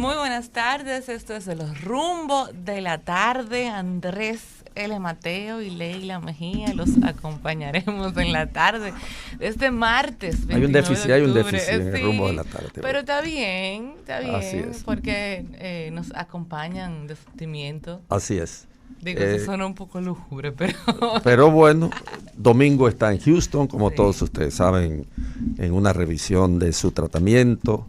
Muy buenas tardes, esto es el rumbo de la tarde. Andrés L. Mateo y Leila Mejía los acompañaremos en la tarde de este martes. Hay un déficit de en octubre. el rumbo de la tarde. Pero está bien, Así es. porque nos acompañan de sentimiento. Así es. Digo, eso suena un poco lúgubre, pero... Pero bueno, Domingo está en Houston, como Sí. todos ustedes saben, en una revisión de su tratamiento.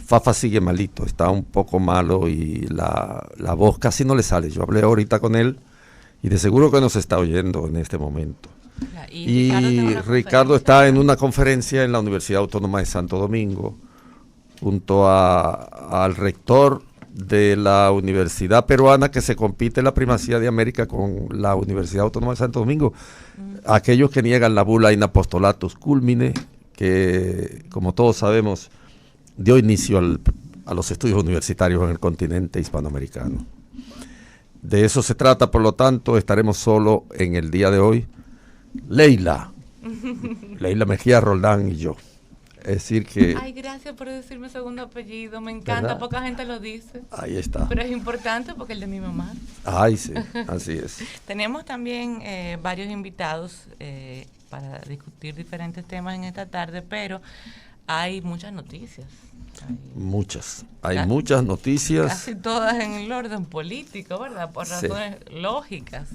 Fafa sigue malito, está un poco malo y la voz casi no le sale. Yo hablé ahorita con él y de seguro que nos está oyendo en este momento. Y Ricardo está en una conferencia en la Universidad Autónoma de Santo Domingo, junto al rector de la Universidad Peruana, que se compite en la primacía de América con la Universidad Autónoma de Santo Domingo. Aquellos que niegan la bula in apostolatus culmine, que como todos sabemos dio inicio a los estudios universitarios en el continente hispanoamericano. De eso se trata, por lo tanto, estaremos solo en el día de hoy, Leila Mejía Roldán y yo. Es decir que... Ay, gracias por decirme segundo apellido, me encanta, ¿verdad? Poca gente lo dice. Ahí está. Pero es importante porque el de mi mamá. Ay, sí, así es. Tenemos también varios invitados para discutir diferentes temas en esta tarde, pero hay muchas noticias. Hay muchas noticias. Casi todas en el orden político, ¿verdad? Por razones lógicas.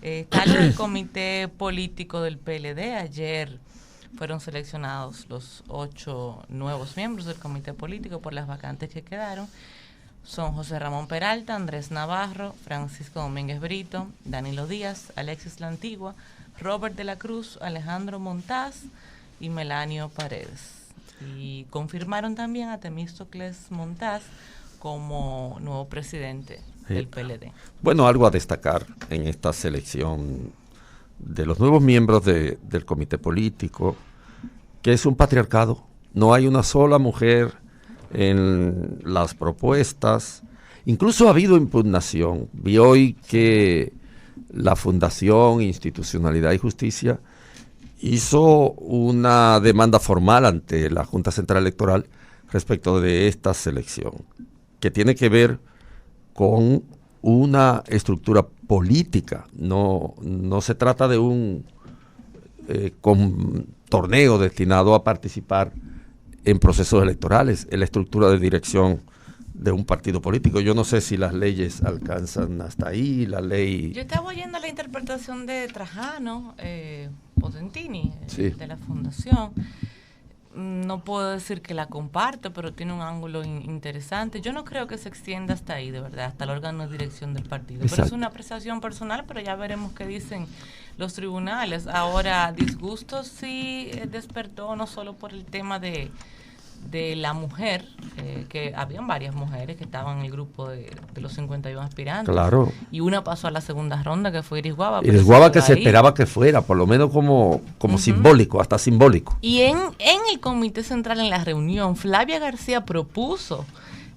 Está el comité político del PLD. Ayer fueron seleccionados los 8 nuevos miembros del comité político por las vacantes que quedaron. Son José Ramón Peralta, Andrés Navarro, Francisco Domínguez Brito, Danilo Díaz, Alexis La Antigua, Robert de la Cruz, Alejandro Montaz y Melanio Paredes. Y confirmaron también a Temístocles Montaz como nuevo presidente del PLD. Bueno, algo a destacar en esta selección de los nuevos miembros del comité político, que es un patriarcado. No hay una sola mujer en las propuestas. Incluso ha habido impugnación. Vi hoy que la Fundación Institucionalidad y Justicia hizo una demanda formal ante la Junta Central Electoral respecto de esta selección, que tiene que ver con una estructura política. No se trata de un torneo destinado a participar en procesos electorales, es la estructura de dirección de un partido político. Yo no sé si las leyes alcanzan hasta ahí, la ley... Yo estaba oyendo la interpretación de Trajano Potentini, Sí. de la Fundación. No puedo decir que la comparto, pero tiene un ángulo interesante. Yo no creo que se extienda hasta ahí, de verdad, hasta el órgano de dirección del partido. Exacto. Pero es una apreciación personal, pero ya veremos qué dicen los tribunales. Ahora, disgusto sí despertó no solo por el tema de la mujer, que habían varias mujeres que estaban en el grupo de los 51 aspirantes. Claro. Y una pasó a la segunda ronda, que fue Iris Guava. Iris Guava, que se esperaba que fuera, por lo menos como simbólico, hasta simbólico. Y en el Comité Central, en la reunión, Flavia García propuso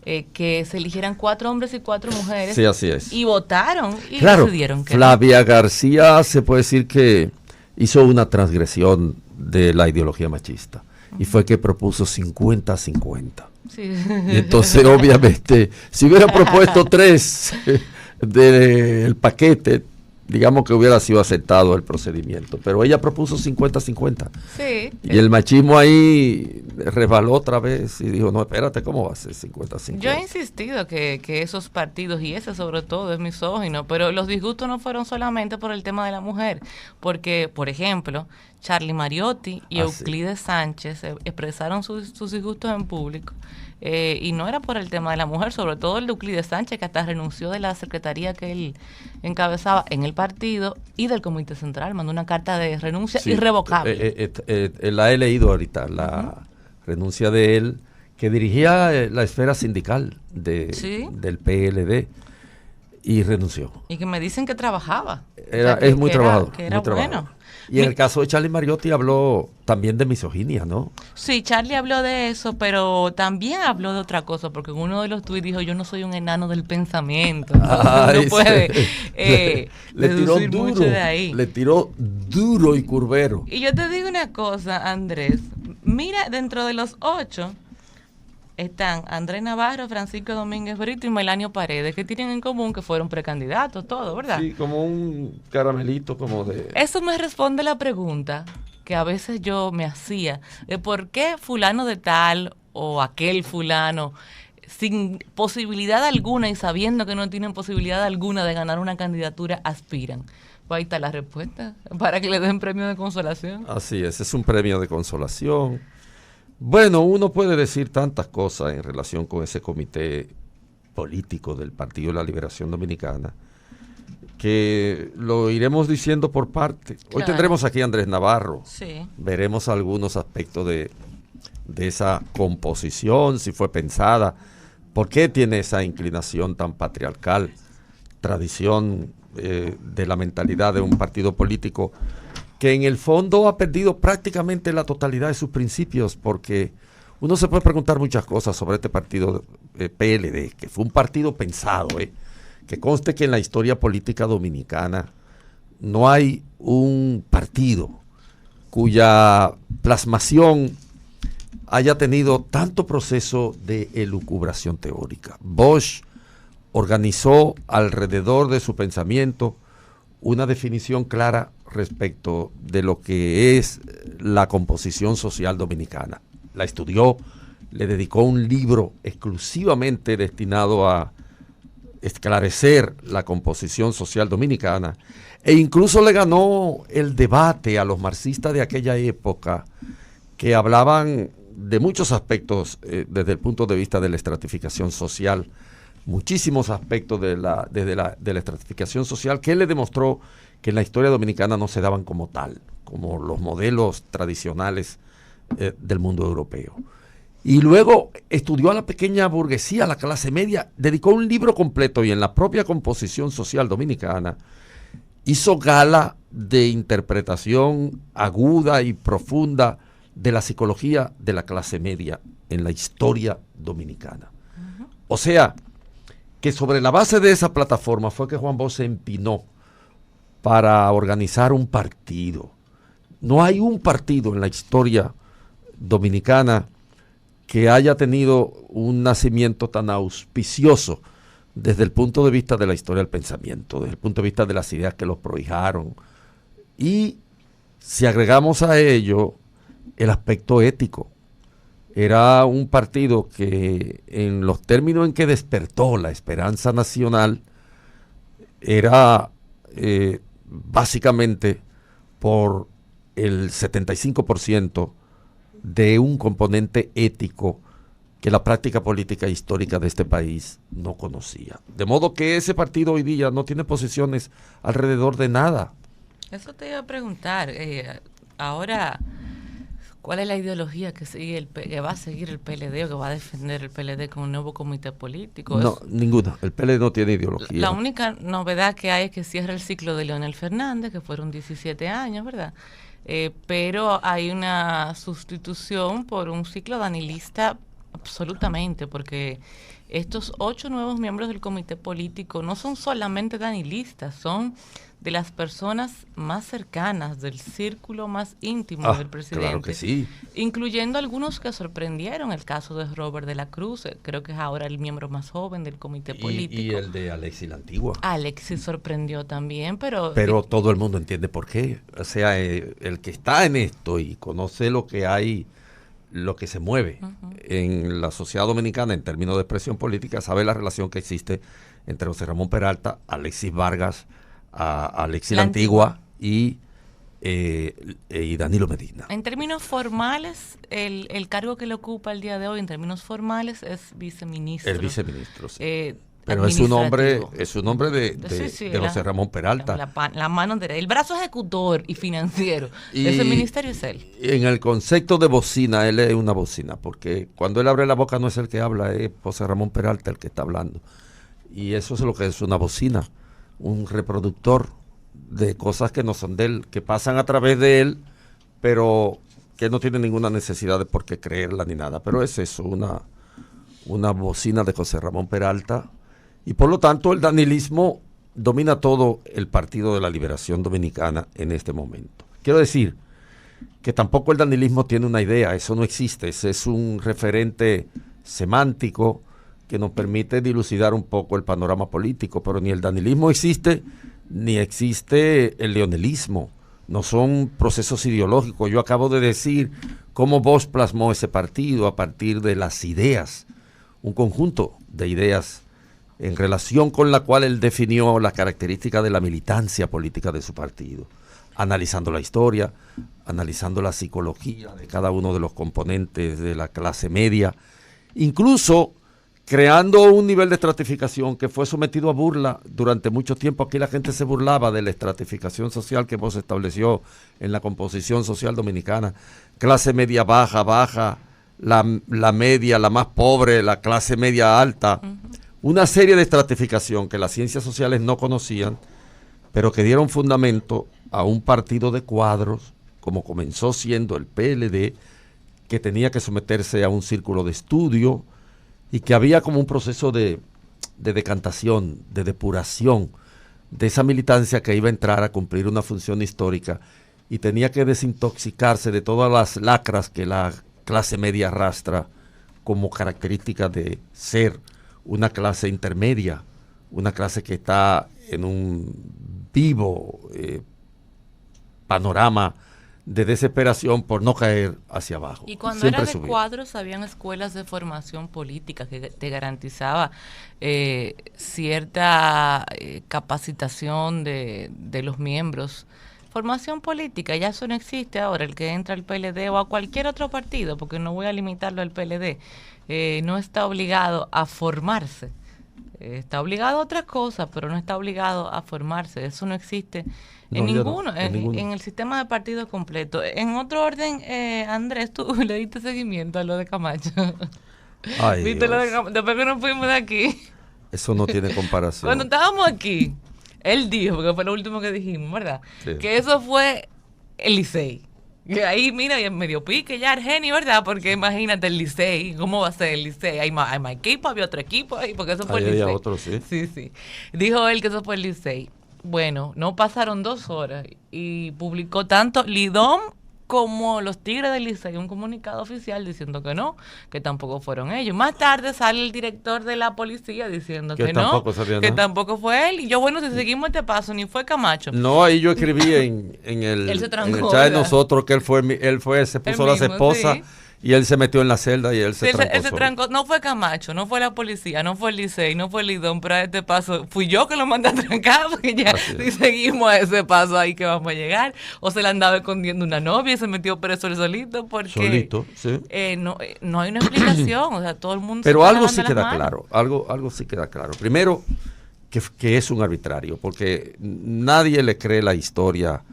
que se eligieran 4 hombres y 4 mujeres. Sí, así es. Y votaron y Claro, decidieron que Flavia García se puede decir que hizo una transgresión de la ideología machista. Y fue que propuso 50-50. Sí. Y entonces, obviamente, si hubiera propuesto 3 del paquete, digamos que hubiera sido aceptado el procedimiento. Pero ella propuso 50-50. Sí. Y el machismo ahí resbaló otra vez y dijo, no, espérate, ¿cómo va a ser 50-50? Yo he insistido que esos partidos, y ese sobre todo es misógino, pero los disgustos no fueron solamente por el tema de la mujer, porque, por ejemplo, Charlie Mariotti y Euclides Sánchez expresaron sus disgustos en público, y no era por el tema de la mujer, sobre todo el de Euclides Sánchez, que hasta renunció de la secretaría que él encabezaba en el partido y del Comité Central, mandó una carta de renuncia irrevocable. La he leído ahorita, la renuncia de él, que dirigía la esfera sindical del PLD, y renunció. Y que me dicen que trabajaba. Es muy trabajador. Que era muy bueno. Y en el caso de Charlie Mariotti habló también de misoginia, ¿no? Sí, Charlie habló de eso, pero también habló de otra cosa, porque en uno de los tuits dijo, yo no soy un enano del pensamiento. Ay, no puede le tiró deducir duro, mucho de ahí. le tiró duro y curvero. Y yo te digo una cosa, Andrés, mira, dentro de los 8, están Andrés Navarro, Francisco Domínguez Brito y Melanio Paredes, que tienen en común que fueron precandidatos, todo, ¿verdad? Sí, como un caramelito, como de... Eso me responde la pregunta que a veces yo me hacía, de por qué fulano de tal o aquel fulano, sin posibilidad alguna y sabiendo que no tienen posibilidad alguna de ganar una candidatura, aspiran. Pues ahí está la respuesta, para que le den premio de consolación. Así es un premio de consolación. Bueno, uno puede decir tantas cosas en relación con ese comité político del Partido de la Liberación Dominicana, que lo iremos diciendo por parte. Hoy tendremos aquí a Andrés Navarro. Sí. Veremos algunos aspectos de esa composición, si fue pensada, por qué tiene esa inclinación tan patriarcal, tradición de la mentalidad de un partido político que en el fondo ha perdido prácticamente la totalidad de sus principios, porque uno se puede preguntar muchas cosas sobre este partido PLD, que fue un partido pensado, que conste que en la historia política dominicana no hay un partido cuya plasmación haya tenido tanto proceso de elucubración teórica. Bosch organizó alrededor de su pensamiento una definición clara respecto de lo que es la composición social dominicana. La estudió, le dedicó un libro exclusivamente destinado a esclarecer la composición social dominicana e incluso le ganó el debate a los marxistas de aquella época que hablaban de muchos aspectos desde el punto de vista de la estratificación social, muchísimos aspectos de la estratificación social que él le demostró que en la historia dominicana no se daban como tal, como los modelos tradicionales del mundo europeo. Y luego estudió a la pequeña burguesía, a la clase media, dedicó un libro completo y en la propia composición social dominicana hizo gala de interpretación aguda y profunda de la psicología de la clase media en la historia dominicana. O sea, que sobre la base de esa plataforma fue que Juan Bosch se empinó para organizar un partido. No hay un partido en la historia dominicana que haya tenido un nacimiento tan auspicioso desde el punto de vista de la historia del pensamiento, desde el punto de vista de las ideas que los prohijaron. Y si agregamos a ello el aspecto ético, era un partido que en los términos en que despertó la esperanza nacional era básicamente por el 75% de un componente ético que la práctica política histórica de este país no conocía. De modo que ese partido hoy día no tiene posiciones alrededor de nada. Eso te iba a preguntar. Ahora, ¿cuál es la ideología que va a seguir el PLD o que va a defender el PLD con un nuevo comité político? No, ninguna. El PLD no tiene ideología. La única novedad que hay es que cierra el ciclo de Leonel Fernández, que fueron 17 años, ¿verdad? Pero hay una sustitución por un ciclo danilista absolutamente, porque estos 8 nuevos miembros del comité político no son solamente danilistas, son de las personas más cercanas, del círculo más íntimo del presidente. Claro que sí. Incluyendo algunos que sorprendieron, el caso de Robert de la Cruz, creo que es ahora el miembro más joven del comité político. Y el de Alexis la Antigua. Alexis sorprendió también, pero todo el mundo entiende por qué. O sea, el que está en esto y conoce lo que hay, lo que se mueve en la sociedad dominicana en términos de expresión política, sabe la relación que existe entre José Ramón Peralta, Alexis Vargas, a Alexis la Antigua y Danilo Medina. En términos formales, el cargo que le ocupa el día de hoy, en términos formales, es viceministro. El viceministro, sí. Pero es un nombre de José Ramón Peralta. La mano derecha, el brazo ejecutor y financiero de ese ministerio es él. En el concepto de bocina, él es una bocina, porque cuando él abre la boca no es el que habla, es José Ramón Peralta el que está hablando. Y eso es lo que es una bocina, un reproductor de cosas que no son de él, que pasan a través de él, pero que no tiene ninguna necesidad de por qué creerla ni nada. Pero es eso, una bocina de José Ramón Peralta. Y por lo tanto el danilismo domina todo el Partido de la Liberación Dominicana en este momento. Quiero decir que tampoco el danilismo tiene una idea, eso no existe, ese es un referente semántico que nos permite dilucidar un poco el panorama político, pero ni el danilismo existe, ni existe el leonelismo. No son procesos ideológicos. Yo acabo de decir cómo Bosch plasmó ese partido a partir de las ideas, un conjunto de ideas en relación con la cual él definió las características de la militancia política de su partido, analizando la historia, analizando la psicología de cada uno de los componentes de la clase media, incluso creando un nivel de estratificación que fue sometido a burla durante mucho tiempo. Aquí la gente se burlaba de la estratificación social que Bosch estableció en la composición social dominicana. Clase media baja, la media, la más pobre, la clase media alta. Una serie de estratificación que las ciencias sociales no conocían, pero que dieron fundamento a un partido de cuadros, como comenzó siendo el PLD, que tenía que someterse a un círculo de estudio, y que había como un proceso de decantación, de depuración de esa militancia que iba a entrar a cumplir una función histórica y tenía que desintoxicarse de todas las lacras que la clase media arrastra como característica de ser una clase intermedia, una clase que está en un vivo panorama de desesperación por no caer hacia abajo. Y cuando era de cuadros, habían escuelas de formación política que te garantizaba cierta capacitación de los miembros. Formación política, ya eso no existe ahora. El que entra al PLD o a cualquier otro partido, porque no voy a limitarlo al PLD, no está obligado a formarse. Está obligado a otras cosas, pero no está obligado a formarse. Eso no existe en ninguno. En el sistema de partidos completo. En otro orden, Andrés, tú le diste seguimiento a lo de Camacho. Ay, ¿viste lo de Camacho? Después que nos fuimos de aquí. Eso no tiene comparación. Cuando estábamos aquí, él dijo, porque fue lo último que dijimos, ¿verdad? Sí. Que eso fue el Licey. Que ahí, mira, me dio pique ya Argeni, ¿verdad? Porque imagínate el Licey, ¿cómo va a ser el Licey? Hay más equipo, había otro equipo ahí, porque eso fue el Licey. Otro, sí. Sí. Dijo él que eso fue el Licey. Bueno, no pasaron 2 horas y publicó tanto Lidom como los Tigres del Licey un comunicado oficial diciendo que no, que tampoco fueron ellos. Más tarde sale el director de la policía diciendo que no, que tampoco fue él. Y yo, bueno, si seguimos este paso, ni fue Camacho. No, ahí yo escribí en el chat de nosotros que se puso las esposas. Sí. Y él se metió en la celda y él se trancó. No fue Camacho, no fue la policía, no fue el Licey, no fue el Lidón, pero a este paso fui yo que lo mandé a trancar, porque ya si seguimos a ese paso ahí que vamos a llegar. O se le andaba escondiendo una novia y se metió preso el solito, porque solito, sí. No hay una explicación, o sea, todo el mundo. Pero algo sí queda claro, algo sí queda claro. Primero, que es un arbitrario, porque nadie le cree la historia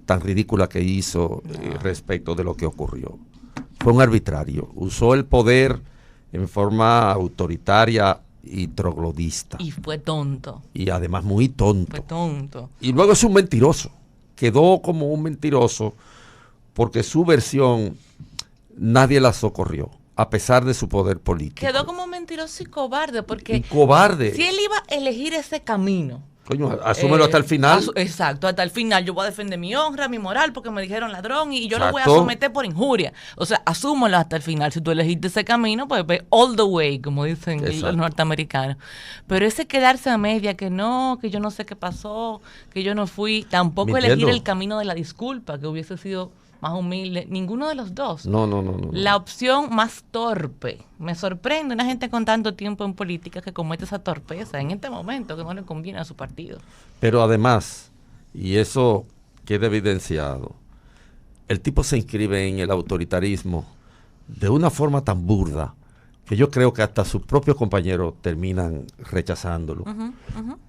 tan ridícula que hizo respecto de lo que ocurrió. Fue un arbitrario, usó el poder en forma autoritaria y troglodista. Y fue tonto. Y además muy tonto. Fue tonto. Y luego es un mentiroso. Quedó como un mentiroso porque su versión nadie la socorrió, a pesar de su poder político. Quedó como mentiroso y cobarde, porque y cobarde. Si él iba a elegir ese camino, coño, asúmelo hasta el final. Exacto, hasta el final. Yo voy a defender mi honra, mi moral, porque me dijeron ladrón y yo lo voy a someter por injuria. O sea, asúmelo hasta el final. Si tú elegiste ese camino, pues all the way, como dicen los norteamericanos. Pero ese quedarse a media, que no, que yo no sé qué pasó, que yo no fui, tampoco elegir el camino de la disculpa, que hubiese sido más humilde, ninguno de los dos. No. La opción más torpe. Me sorprende una gente con tanto tiempo en política que comete esa torpeza en este momento que no le conviene a su partido. Pero además, y eso queda evidenciado, el tipo se inscribe en el autoritarismo de una forma tan burda que yo creo que hasta sus propios compañeros terminan rechazándolo.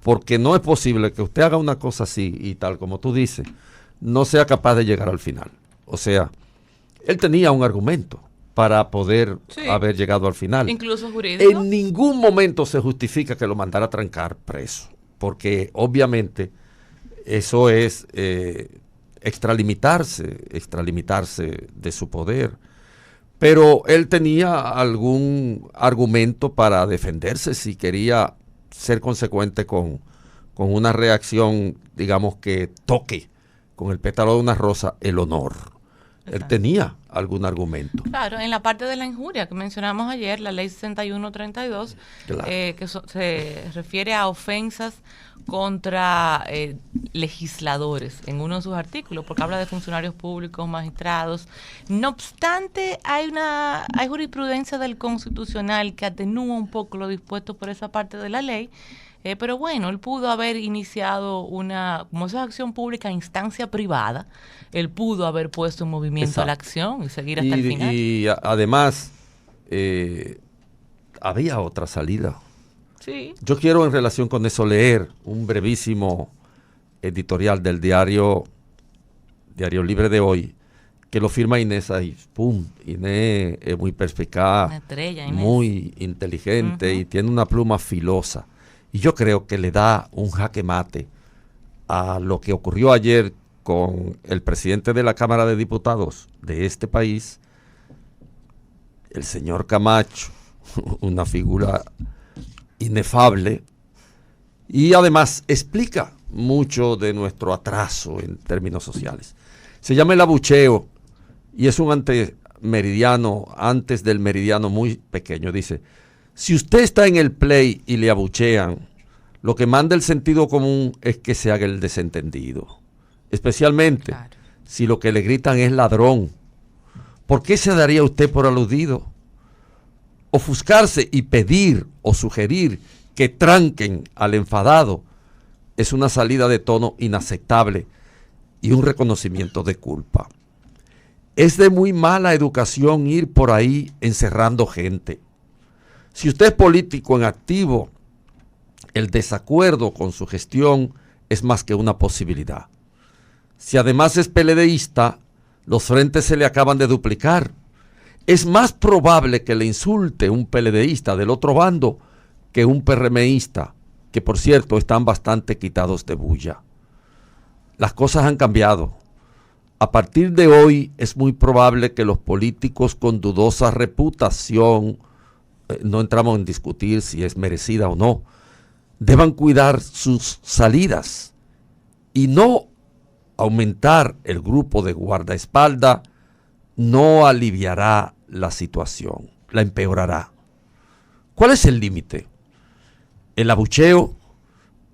Porque no es posible que usted haga una cosa así y tal como tú dices, no sea capaz de llegar al final. O sea, él tenía un argumento para poder haber llegado al final. Incluso jurídico. En ningún momento se justifica que lo mandara a trancar preso, porque obviamente eso es extralimitarse de su poder. Pero él tenía algún argumento para defenderse si quería ser consecuente con una reacción, digamos, que toque con el pétalo de una rosa el honor. Él tenía algún argumento. Claro, en la parte de la injuria que mencionamos ayer, la ley 6132, claro, se refiere a ofensas contra legisladores en uno de sus artículos, porque habla de funcionarios públicos, magistrados. No obstante, hay jurisprudencia del Constitucional que atenúa un poco lo dispuesto por esa parte de la ley. Pero bueno, él pudo haber iniciado como esa acción pública a instancia privada, él pudo haber puesto en movimiento la acción y seguir hasta el final. Y además, había otra salida. Sí. Yo quiero en relación con eso leer un brevísimo editorial del diario Libre de hoy, que lo firma Inés ahí. ¡Pum! Inés es muy perspicaz, una estrella, Inés, muy inteligente, y tiene una pluma filosa. Y yo creo que le da un jaque mate a lo que ocurrió ayer con el presidente de la Cámara de Diputados de este país, el señor Camacho, una figura inefable, y además explica mucho de nuestro atraso en términos sociales. Se llama el abucheo y es un antemeridiano, antes del meridiano muy pequeño. Dice: si usted está en el play y le abuchean, lo que manda el sentido común es que se haga el desentendido. Especialmente si lo que le gritan es ladrón. ¿Por qué se daría usted por aludido? Ofuscarse y pedir o sugerir que tranquen al enfadado es una salida de tono inaceptable y un reconocimiento de culpa. Es de muy mala educación ir por ahí encerrando gente. Si usted es político en activo, el desacuerdo con su gestión es más que una posibilidad. Si además es PLDista, los frentes se le acaban de duplicar. Es más probable que le insulte un PLDista del otro bando que un PRMista, que por cierto están bastante quitados de bulla. Las cosas han cambiado. A partir de hoy es muy probable que los políticos con dudosa reputación, no entramos en discutir si es merecida o no, deban cuidar sus salidas y no aumentar el grupo de guardaespaldas. No aliviará la situación, la empeorará. ¿Cuál es el límite? El abucheo,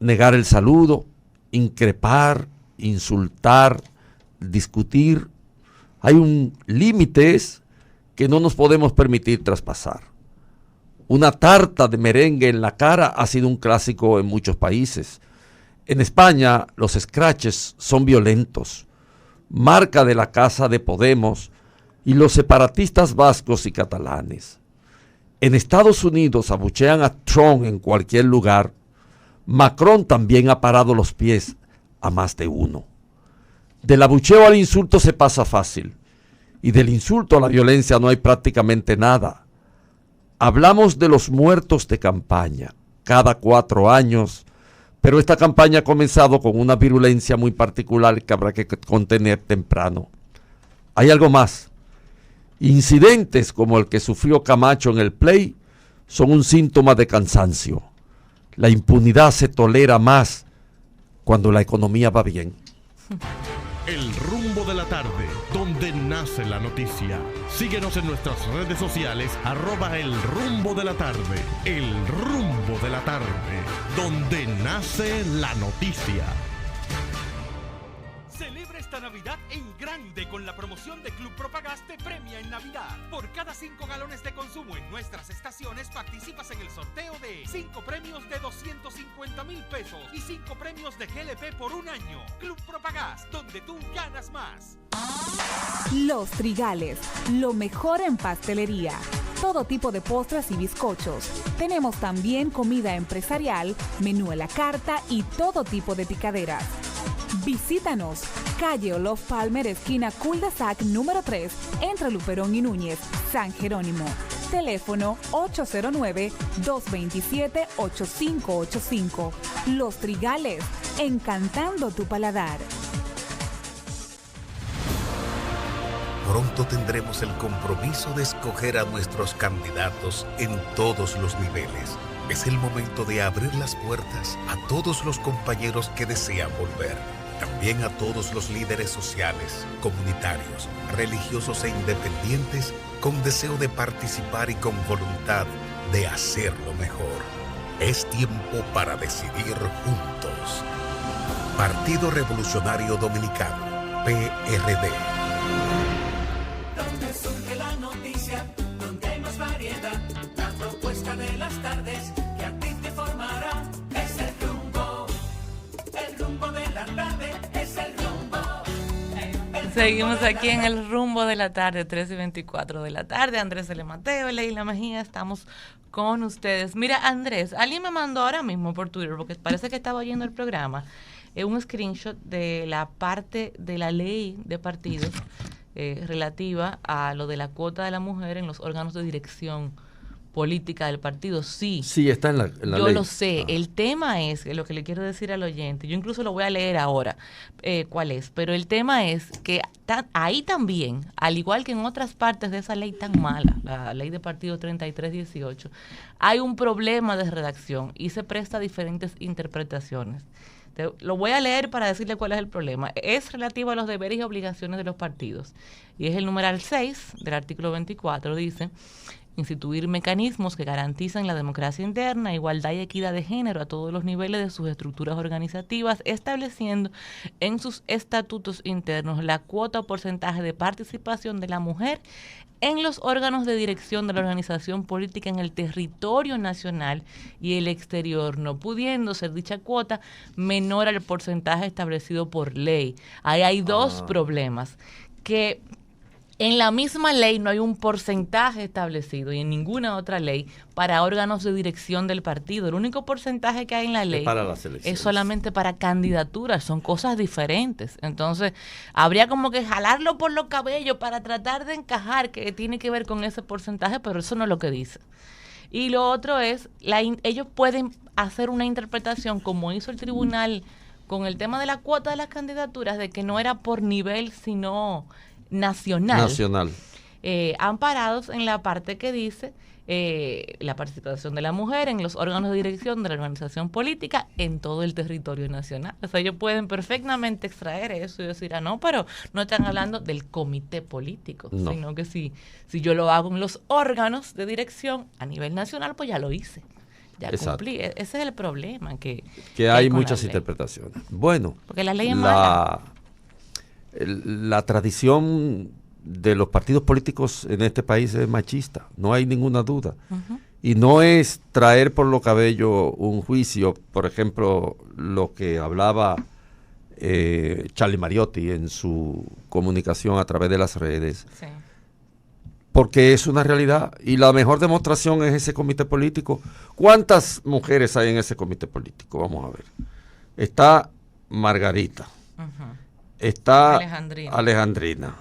negar el saludo, increpar, insultar, discutir. Hay un límite que no nos podemos permitir traspasar. Una tarta de merengue en la cara ha sido un clásico en muchos países. En España los scratches son violentos, marca de la casa de Podemos y los separatistas vascos y catalanes. En Estados Unidos abuchean a Trump en cualquier lugar. Macron también ha parado los pies a más de uno. Del abucheo al insulto se pasa fácil, y del insulto a la violencia no hay prácticamente nada. Hablamos de los muertos de campaña, cada 4 años, pero esta campaña ha comenzado con una virulencia muy particular que habrá que contener temprano. Hay algo más. Incidentes como el que sufrió Camacho en el play son un síntoma de cansancio. La impunidad se tolera más cuando la economía va bien. El rumbo de la tarde, donde nace la noticia. Síguenos en nuestras redes sociales, @elrumbodelatardE. El rumbo de la tarde, donde nace la noticia. Celebra esta Navidad en grande con la promoción de Club Propagás te premia en Navidad. Por cada 5 galones de consumo en nuestras estaciones participas en el sorteo de 5 premios de 250,000 pesos y 5 premios de GLP por un año. Club Propagás, donde tú ganas más. Los Trigales, lo mejor en pastelería. Todo tipo de postres y bizcochos. Tenemos también comida empresarial, menú a la carta y todo tipo de picaderas. Visítanos, calle Olof Palmer, esquina Cul-de-Sac número 3, entre Luperón y Núñez, San Jerónimo. Teléfono 809-227-8585. Los Trigales, encantando tu paladar. Pronto tendremos el compromiso de escoger a nuestros candidatos en todos los niveles. Es el momento de abrir las puertas a todos los compañeros que desean volver. también a todos los líderes sociales, comunitarios, religiosos e independientes con deseo de participar y con voluntad de hacerlo mejor. Es tiempo para decidir juntos. Partido Revolucionario Dominicano, PRD. Donde surge la noticia, donde hay más variedad, la propuesta de las tardes que a ti te formará. Es el rumbo de la tarde, es el rumbo. Seguimos aquí en el rumbo de la tarde, 3:24 de la tarde. Andrés L. Mateo, Leila Mejía, estamos con ustedes. Mira, Andrés, alguien me mandó ahora mismo por Twitter, porque parece que estaba oyendo el programa, un screenshot de la parte de la ley de partidos relativa a lo de la cuota de la mujer en los órganos de dirección política del partido. Sí, está en la ley. Yo lo sé. El tema es, lo que le quiero decir al oyente, yo incluso lo voy a leer ahora, cuál es, pero el tema es que ahí también, al igual que en otras partes de esa ley tan mala, la ley de partido 3318, hay un problema de redacción y se presta a diferentes interpretaciones. Lo voy a leer para decirle cuál es el problema. Es relativo a los deberes y obligaciones de los partidos. Y es el numeral 6 del artículo 24. Dice: instituir mecanismos que garanticen la democracia interna, igualdad y equidad de género a todos los niveles de sus estructuras organizativas, estableciendo en sus estatutos internos la cuota o porcentaje de participación de la mujer en los órganos de dirección de la organización política en el territorio nacional y el exterior, no pudiendo ser dicha cuota menor al porcentaje establecido por ley. Ahí hay dos problemas, que en la misma ley no hay un porcentaje establecido y en ninguna otra ley para órganos de dirección del partido. El único porcentaje que hay en la ley es solamente para candidaturas, son cosas diferentes. Entonces, habría como que jalarlo por los cabellos para tratar de encajar que tiene que ver con ese porcentaje, pero eso no es lo que dice. Y lo otro es, ellos pueden hacer una interpretación, como hizo el tribunal con el tema de la cuota de las candidaturas, de que no era por nivel, sino nacional. Amparados en la parte que dice la participación de la mujer en los órganos de dirección de la organización política en todo el territorio nacional. O sea, ellos pueden perfectamente extraer eso y decir, no, pero no están hablando del comité político, sino que si yo lo hago en los órganos de dirección a nivel nacional, pues ya lo hice. Ya cumplí. Ese es el problema. Que hay muchas interpretaciones. Bueno, porque la ley es mala. La tradición de los partidos políticos en este país es machista, no hay ninguna duda. Uh-huh. Y no es traer por los cabellos un juicio, por ejemplo, lo que hablaba Charlie Mariotti en su comunicación a través de las redes. Sí. Porque es una realidad y la mejor demostración es ese comité político. ¿Cuántas mujeres hay en ese comité político? Vamos a ver. Está Margarita. Uh-huh. Está Alejandrina.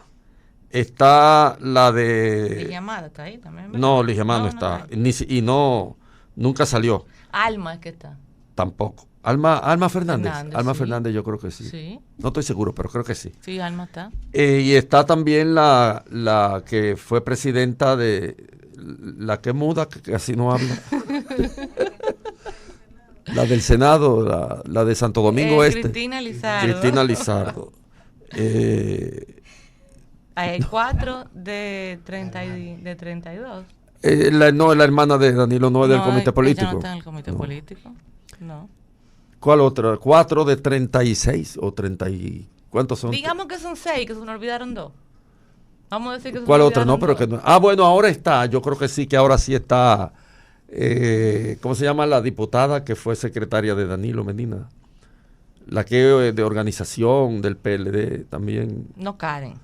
Está la de... Ligia Amada está ahí también, ¿verdad? No, Ligia Amada no está. Nunca salió. Alma es que está. Tampoco. Alma Fernández. Alma sí. Fernández yo creo que sí. No estoy seguro, pero creo que sí. Sí, Alma está. Y está también la que fue presidenta de... La que muda, que casi no habla. La del Senado, la de Santo Domingo Este. Cristina Lizardo. Hay 4 de 32. La hermana de Danilo no es del comité político. Ella no está en el comité político. No. ¿Cuál otra? 4 de 36 o 30 y... ¿Cuántos son? Digamos que son 6, que se nos olvidaron 2. Vamos a decir que se ¿Cuál otra? No, pero que no. Bueno, ahora está. Yo creo que ahora sí está. ¿Cómo se llama la diputada que fue secretaria de Danilo Medina? La que de organización del PLD también. No, Karen.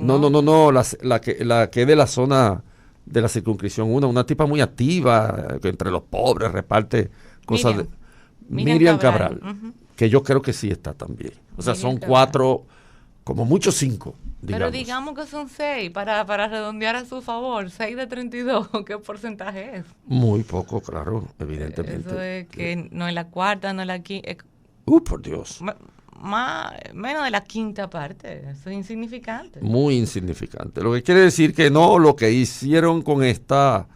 No, la que es de la zona de la circunscripción 1, una tipa muy activa, que entre los pobres reparte cosas. Miriam Cabral, uh-huh. Que yo creo que sí está también. O sea, son 4, como mucho 5. Pero digamos que son 6, para redondear a su favor, 6 de 32, ¿qué porcentaje es? Muy poco, claro, evidentemente. Eso es que no es la cuarta, no es la quinta. Por Dios. Menos de la quinta parte, eso es insignificante. Muy insignificante. Lo que quiere decir que lo que hicieron con estas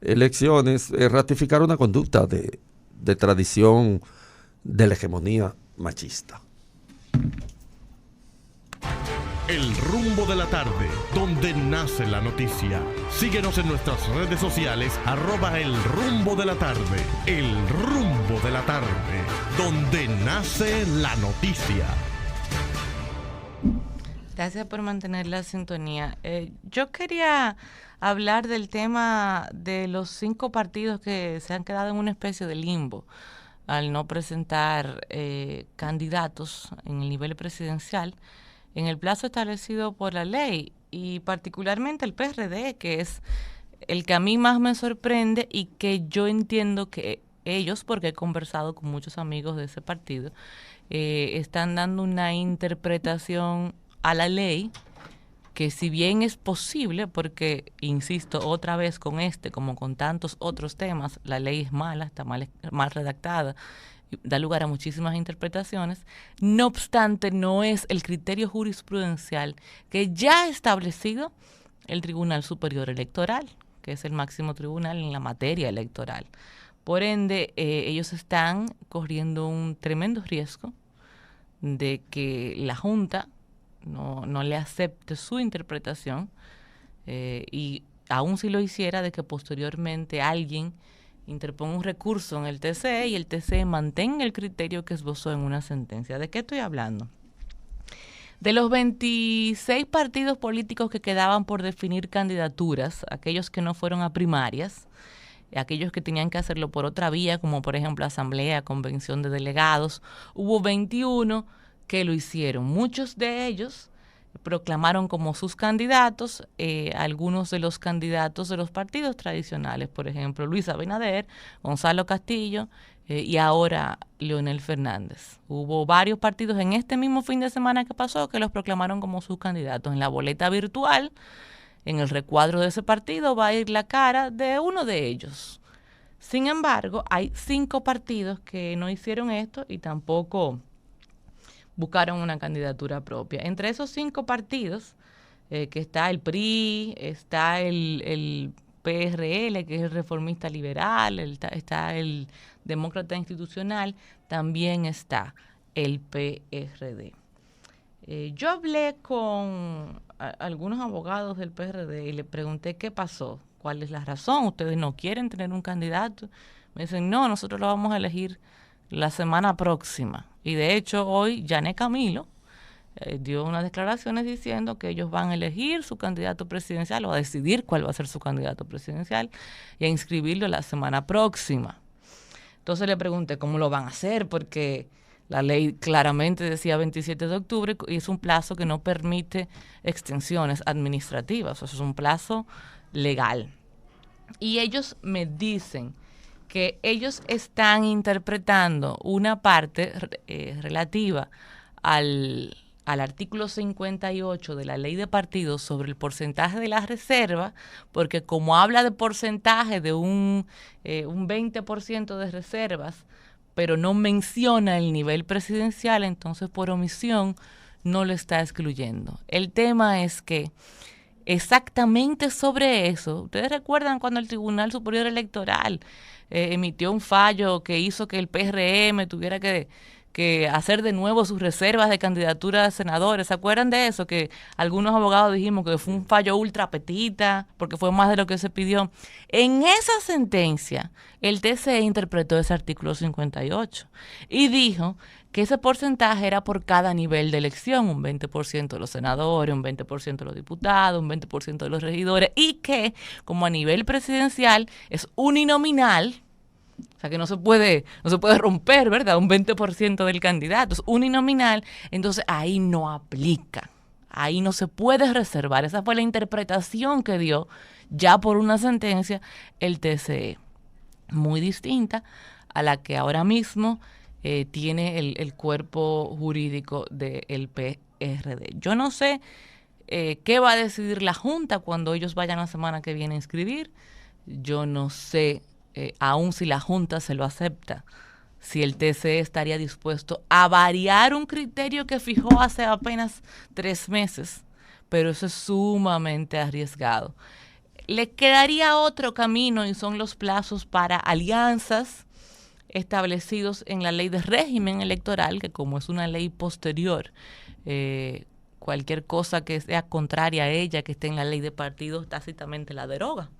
elecciones es ratificar una conducta de tradición de la hegemonía machista. El Rumbo de la Tarde, donde nace la noticia. Síguenos en nuestras redes sociales, @El Rumbo de la Tarde. El Rumbo de la Tarde, donde nace la noticia. Gracias por mantener la sintonía. Yo quería hablar del tema de los 5 partidos que se han quedado en una especie de limbo al no presentar candidatos en el nivel presidencial en el plazo establecido por la ley, y particularmente el PRD, que es el que a mí más me sorprende y que yo entiendo que ellos, porque he conversado con muchos amigos de ese partido, están dando una interpretación a la ley que, si bien es posible, porque insisto otra vez con como con tantos otros temas, la ley es mala, está mal redactada, da lugar a muchísimas interpretaciones. No obstante, no es el criterio jurisprudencial que ya ha establecido el Tribunal Superior Electoral, que es el máximo tribunal en la materia electoral. Por ende, ellos están corriendo un tremendo riesgo de que la Junta no le acepte su interpretación, y aún si lo hiciera, de que posteriormente alguien interponga un recurso en el TCE y el TCE mantenga el criterio que esbozó en una sentencia. ¿De qué estoy hablando? De los 26 partidos políticos que quedaban por definir candidaturas, aquellos que no fueron a primarias, aquellos que tenían que hacerlo por otra vía, como por ejemplo asamblea, convención de delegados, hubo 21 que lo hicieron. Muchos de ellos proclamaron como sus candidatos algunos de los candidatos de los partidos tradicionales, por ejemplo Luis Abinader, Gonzalo Castillo y ahora Leonel Fernández. Hubo varios partidos en este mismo fin de semana que pasó que los proclamaron como sus candidatos. En la boleta virtual, en el recuadro de ese partido, va a ir la cara de uno de ellos. Sin embargo, hay 5 partidos que no hicieron esto y tampoco buscaron una candidatura propia. Entre esos 5 partidos, que está el PRI, está el PRL, que es el Reformista Liberal, está el Demócrata Institucional, también está el PRD. Yo hablé con algunos abogados del PRD y le pregunté qué pasó, cuál es la razón, ustedes no quieren tener un candidato. Me dicen, no, nosotros lo vamos a elegir la semana próxima. Y de hecho hoy Yané Camilo dio unas declaraciones diciendo que ellos van a elegir su candidato presidencial o a decidir cuál va a ser su candidato presidencial y a inscribirlo la semana próxima. Entonces le pregunté cómo lo van a hacer, porque la ley claramente decía 27 de octubre y es un plazo que no permite extensiones administrativas, o sea, es un plazo legal. Y ellos me dicen que ellos están interpretando una parte relativa al artículo 58 de la ley de partidos sobre el porcentaje de la reserva, porque como habla de porcentaje de un 20% de reservas, pero no menciona el nivel presidencial, entonces por omisión no lo está excluyendo. El tema es que exactamente sobre eso, ustedes recuerdan cuando el Tribunal Superior Electoral emitió un fallo que hizo que el PRM tuviera que hacer de nuevo sus reservas de candidatura a senadores. ¿Se acuerdan de eso? Que algunos abogados dijimos que fue un fallo ultra petita, porque fue más de lo que se pidió. En esa sentencia, el TCE interpretó ese artículo 58 y dijo que ese porcentaje era por cada nivel de elección, un 20% de los senadores, un 20% de los diputados, un 20% de los regidores, y que como a nivel presidencial es uninominal, o sea que no se puede romper, ¿verdad? Un 20% del candidato es uninominal, entonces ahí no aplica, ahí no se puede reservar. Esa fue la interpretación que dio ya por una sentencia el TCE, muy distinta a la que ahora mismo tiene el cuerpo jurídico del PRD. Yo no sé qué va a decidir la Junta cuando ellos vayan la semana que viene a inscribir. Yo no sé, aún si la Junta se lo acepta, si el TCE estaría dispuesto a variar un criterio que fijó hace apenas 3 meses, pero eso es sumamente arriesgado. Le quedaría otro camino y son los plazos para alianzas establecidos en la ley de régimen electoral, que como es una ley posterior, cualquier cosa que sea contraria a ella, que esté en la ley de partidos, tácitamente la deroga.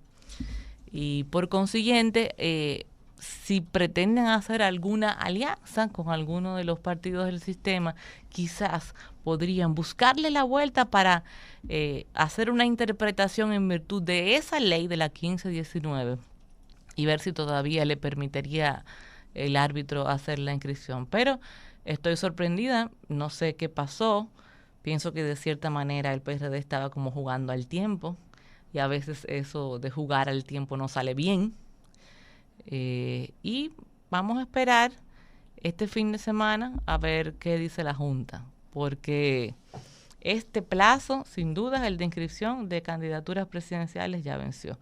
Y por consiguiente, si pretenden hacer alguna alianza con alguno de los partidos del sistema, quizás podrían buscarle la vuelta para hacer una interpretación en virtud de esa ley de la 1519 y ver si todavía le permitiría el árbitro hacer la inscripción. Pero estoy sorprendida, no sé qué pasó, pienso que de cierta manera el PRD estaba como jugando al tiempo, y a veces eso de jugar al tiempo no sale bien. Y vamos a esperar este fin de semana a ver qué dice la Junta, porque este plazo, sin duda, el de inscripción de candidaturas presidenciales ya venció.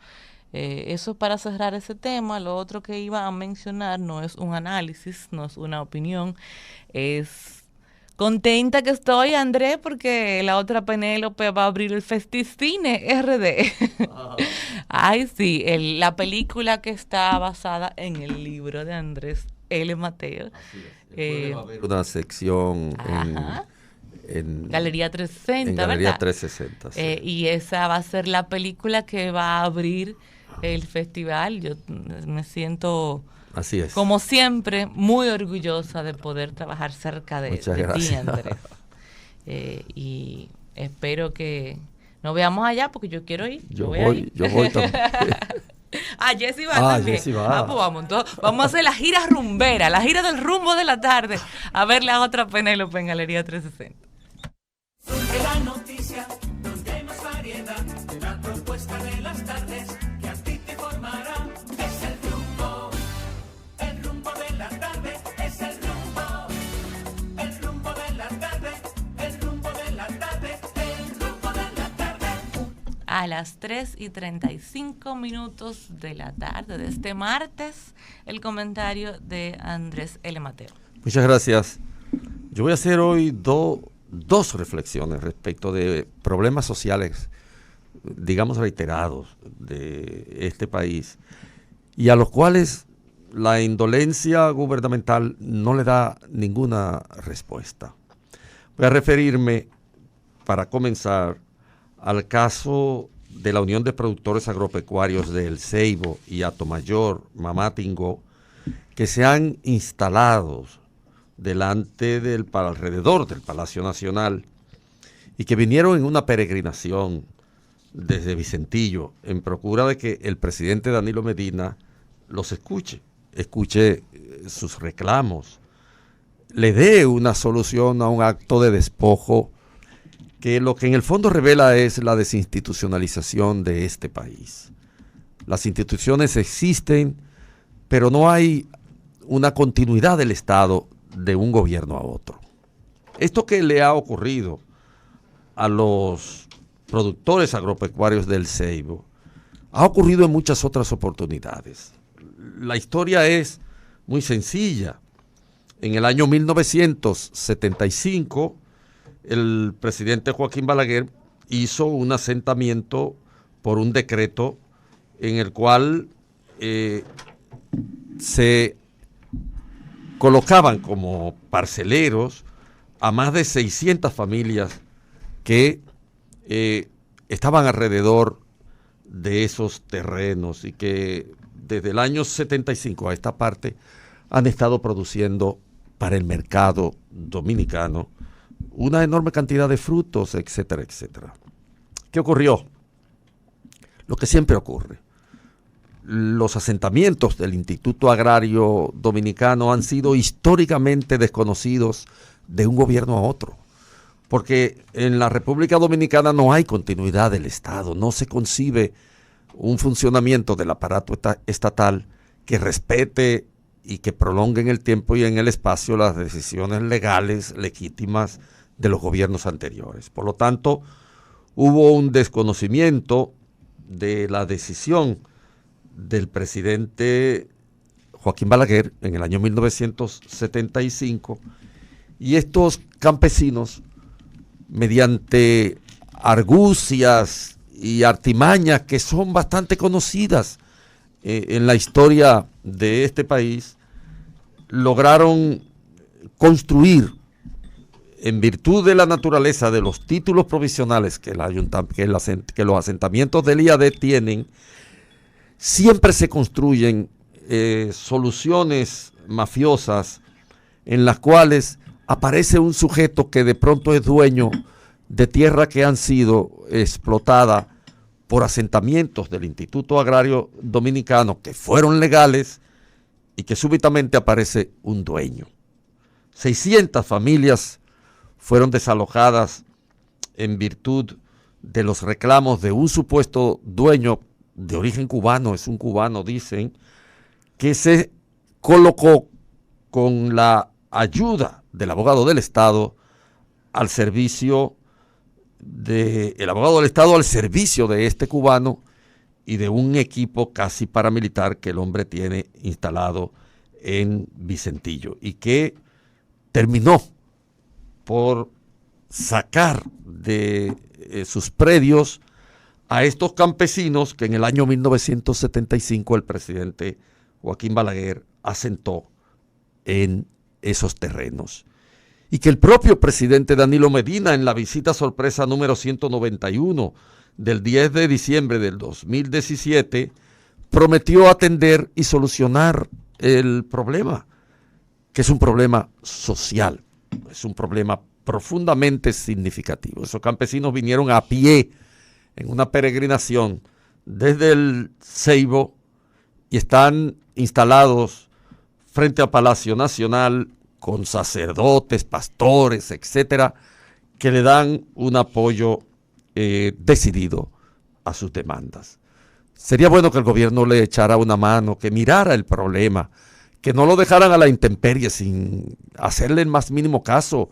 Eso para cerrar ese tema. Lo otro que iba a mencionar no es un análisis, no es una opinión, es contenta que estoy, Andrés, porque la otra Penélope va a abrir el Festicine RD. Ay, sí, la película que está basada en el libro de Andrés L. Mateo. Va a haber una sección en Galería 360, en Galería ¿verdad? 360, sí. Y esa va a ser la película que va a abrir el festival. Yo me siento... Así es. Como siempre, muy orgullosa de poder trabajar cerca de ti, Andrés. Y espero que nos veamos allá, porque yo quiero ir. Yo voy también. Jessy va también. Jessy va. Pues vamos, entonces, vamos a hacer la gira rumbera, la gira del rumbo de la tarde, a ver la otra Penélope en Galería 360. La noticia, donde hay más variedad, la propuesta de las tardes, que a ti te informará, es el rumbo de la tarde, es el rumbo de la tarde, el rumbo de la tarde, el rumbo de la tarde. A las 3:35 de la tarde de este martes, el comentario de Andrés L. Mateo. Muchas gracias. Yo voy a hacer hoy dos reflexiones respecto de problemas sociales, digamos, reiterados de este país, y a los cuales la indolencia gubernamental no le da ninguna respuesta. Voy a referirme, para comenzar, al caso de la Unión de Productores Agropecuarios de El Ceibo y Atomayor, Mamatingó, que se han instalado alrededor del Palacio Nacional y que vinieron en una peregrinación desde Vicentillo en procura de que el presidente Danilo Medina los escuche sus reclamos, le dé una solución a un acto de despojo que lo que en el fondo revela es la desinstitucionalización de este país. Las instituciones existen, pero no hay una continuidad del Estado de un gobierno a otro. Esto que le ha ocurrido a los productores agropecuarios del Ceibo ha ocurrido en muchas otras oportunidades. La historia es muy sencilla. En el año 1975, el presidente Joaquín Balaguer hizo un asentamiento por un decreto en el cual se colocaban como parceleros a más de 600 familias que estaban alrededor de esos terrenos y que desde el año 75 a esta parte han estado produciendo para el mercado dominicano una enorme cantidad de frutos, etcétera, etcétera. ¿Qué ocurrió? Lo que siempre ocurre. Los asentamientos del Instituto Agrario Dominicano han sido históricamente desconocidos de un gobierno a otro, porque en la República Dominicana no hay continuidad del Estado, no se concibe un funcionamiento del aparato estatal que respete y que prolongue en el tiempo y en el espacio las decisiones legales, legítimas de los gobiernos anteriores. Por lo tanto, hubo un desconocimiento de la decisión del presidente Joaquín Balaguer en el año 1975, y estos campesinos, mediante argucias y artimañas que son bastante conocidas en la historia de este país, lograron construir en virtud de la naturaleza de los títulos provisionales que los asentamientos del IAD tienen, siempre se construyen soluciones mafiosas en las cuales aparece un sujeto que de pronto es dueño de tierra que han sido explotadas por asentamientos del Instituto Agrario Dominicano que fueron legales y que súbitamente aparece un dueño. 600 familias fueron desalojadas en virtud de los reclamos de un supuesto dueño de origen cubano, es un cubano, dicen, que se colocó con la ayuda del abogado del Estado al servicio el abogado del Estado al servicio de este cubano y de un equipo casi paramilitar que el hombre tiene instalado en Vicentillo y que terminó por sacar de sus predios a estos campesinos que en el año 1975 el presidente Joaquín Balaguer asentó en esos terrenos. Y que el propio presidente Danilo Medina, en la visita sorpresa número 191 del 10 de diciembre del 2017, prometió atender y solucionar el problema, que es un problema social, es un problema profundamente significativo. Esos campesinos vinieron a pie en una peregrinación desde el Ceibo y están instalados frente al Palacio Nacional con sacerdotes, pastores, etcétera, que le dan un apoyo decidido a sus demandas. Sería bueno que el gobierno le echara una mano, que mirara el problema, que no lo dejaran a la intemperie sin hacerle el más mínimo caso.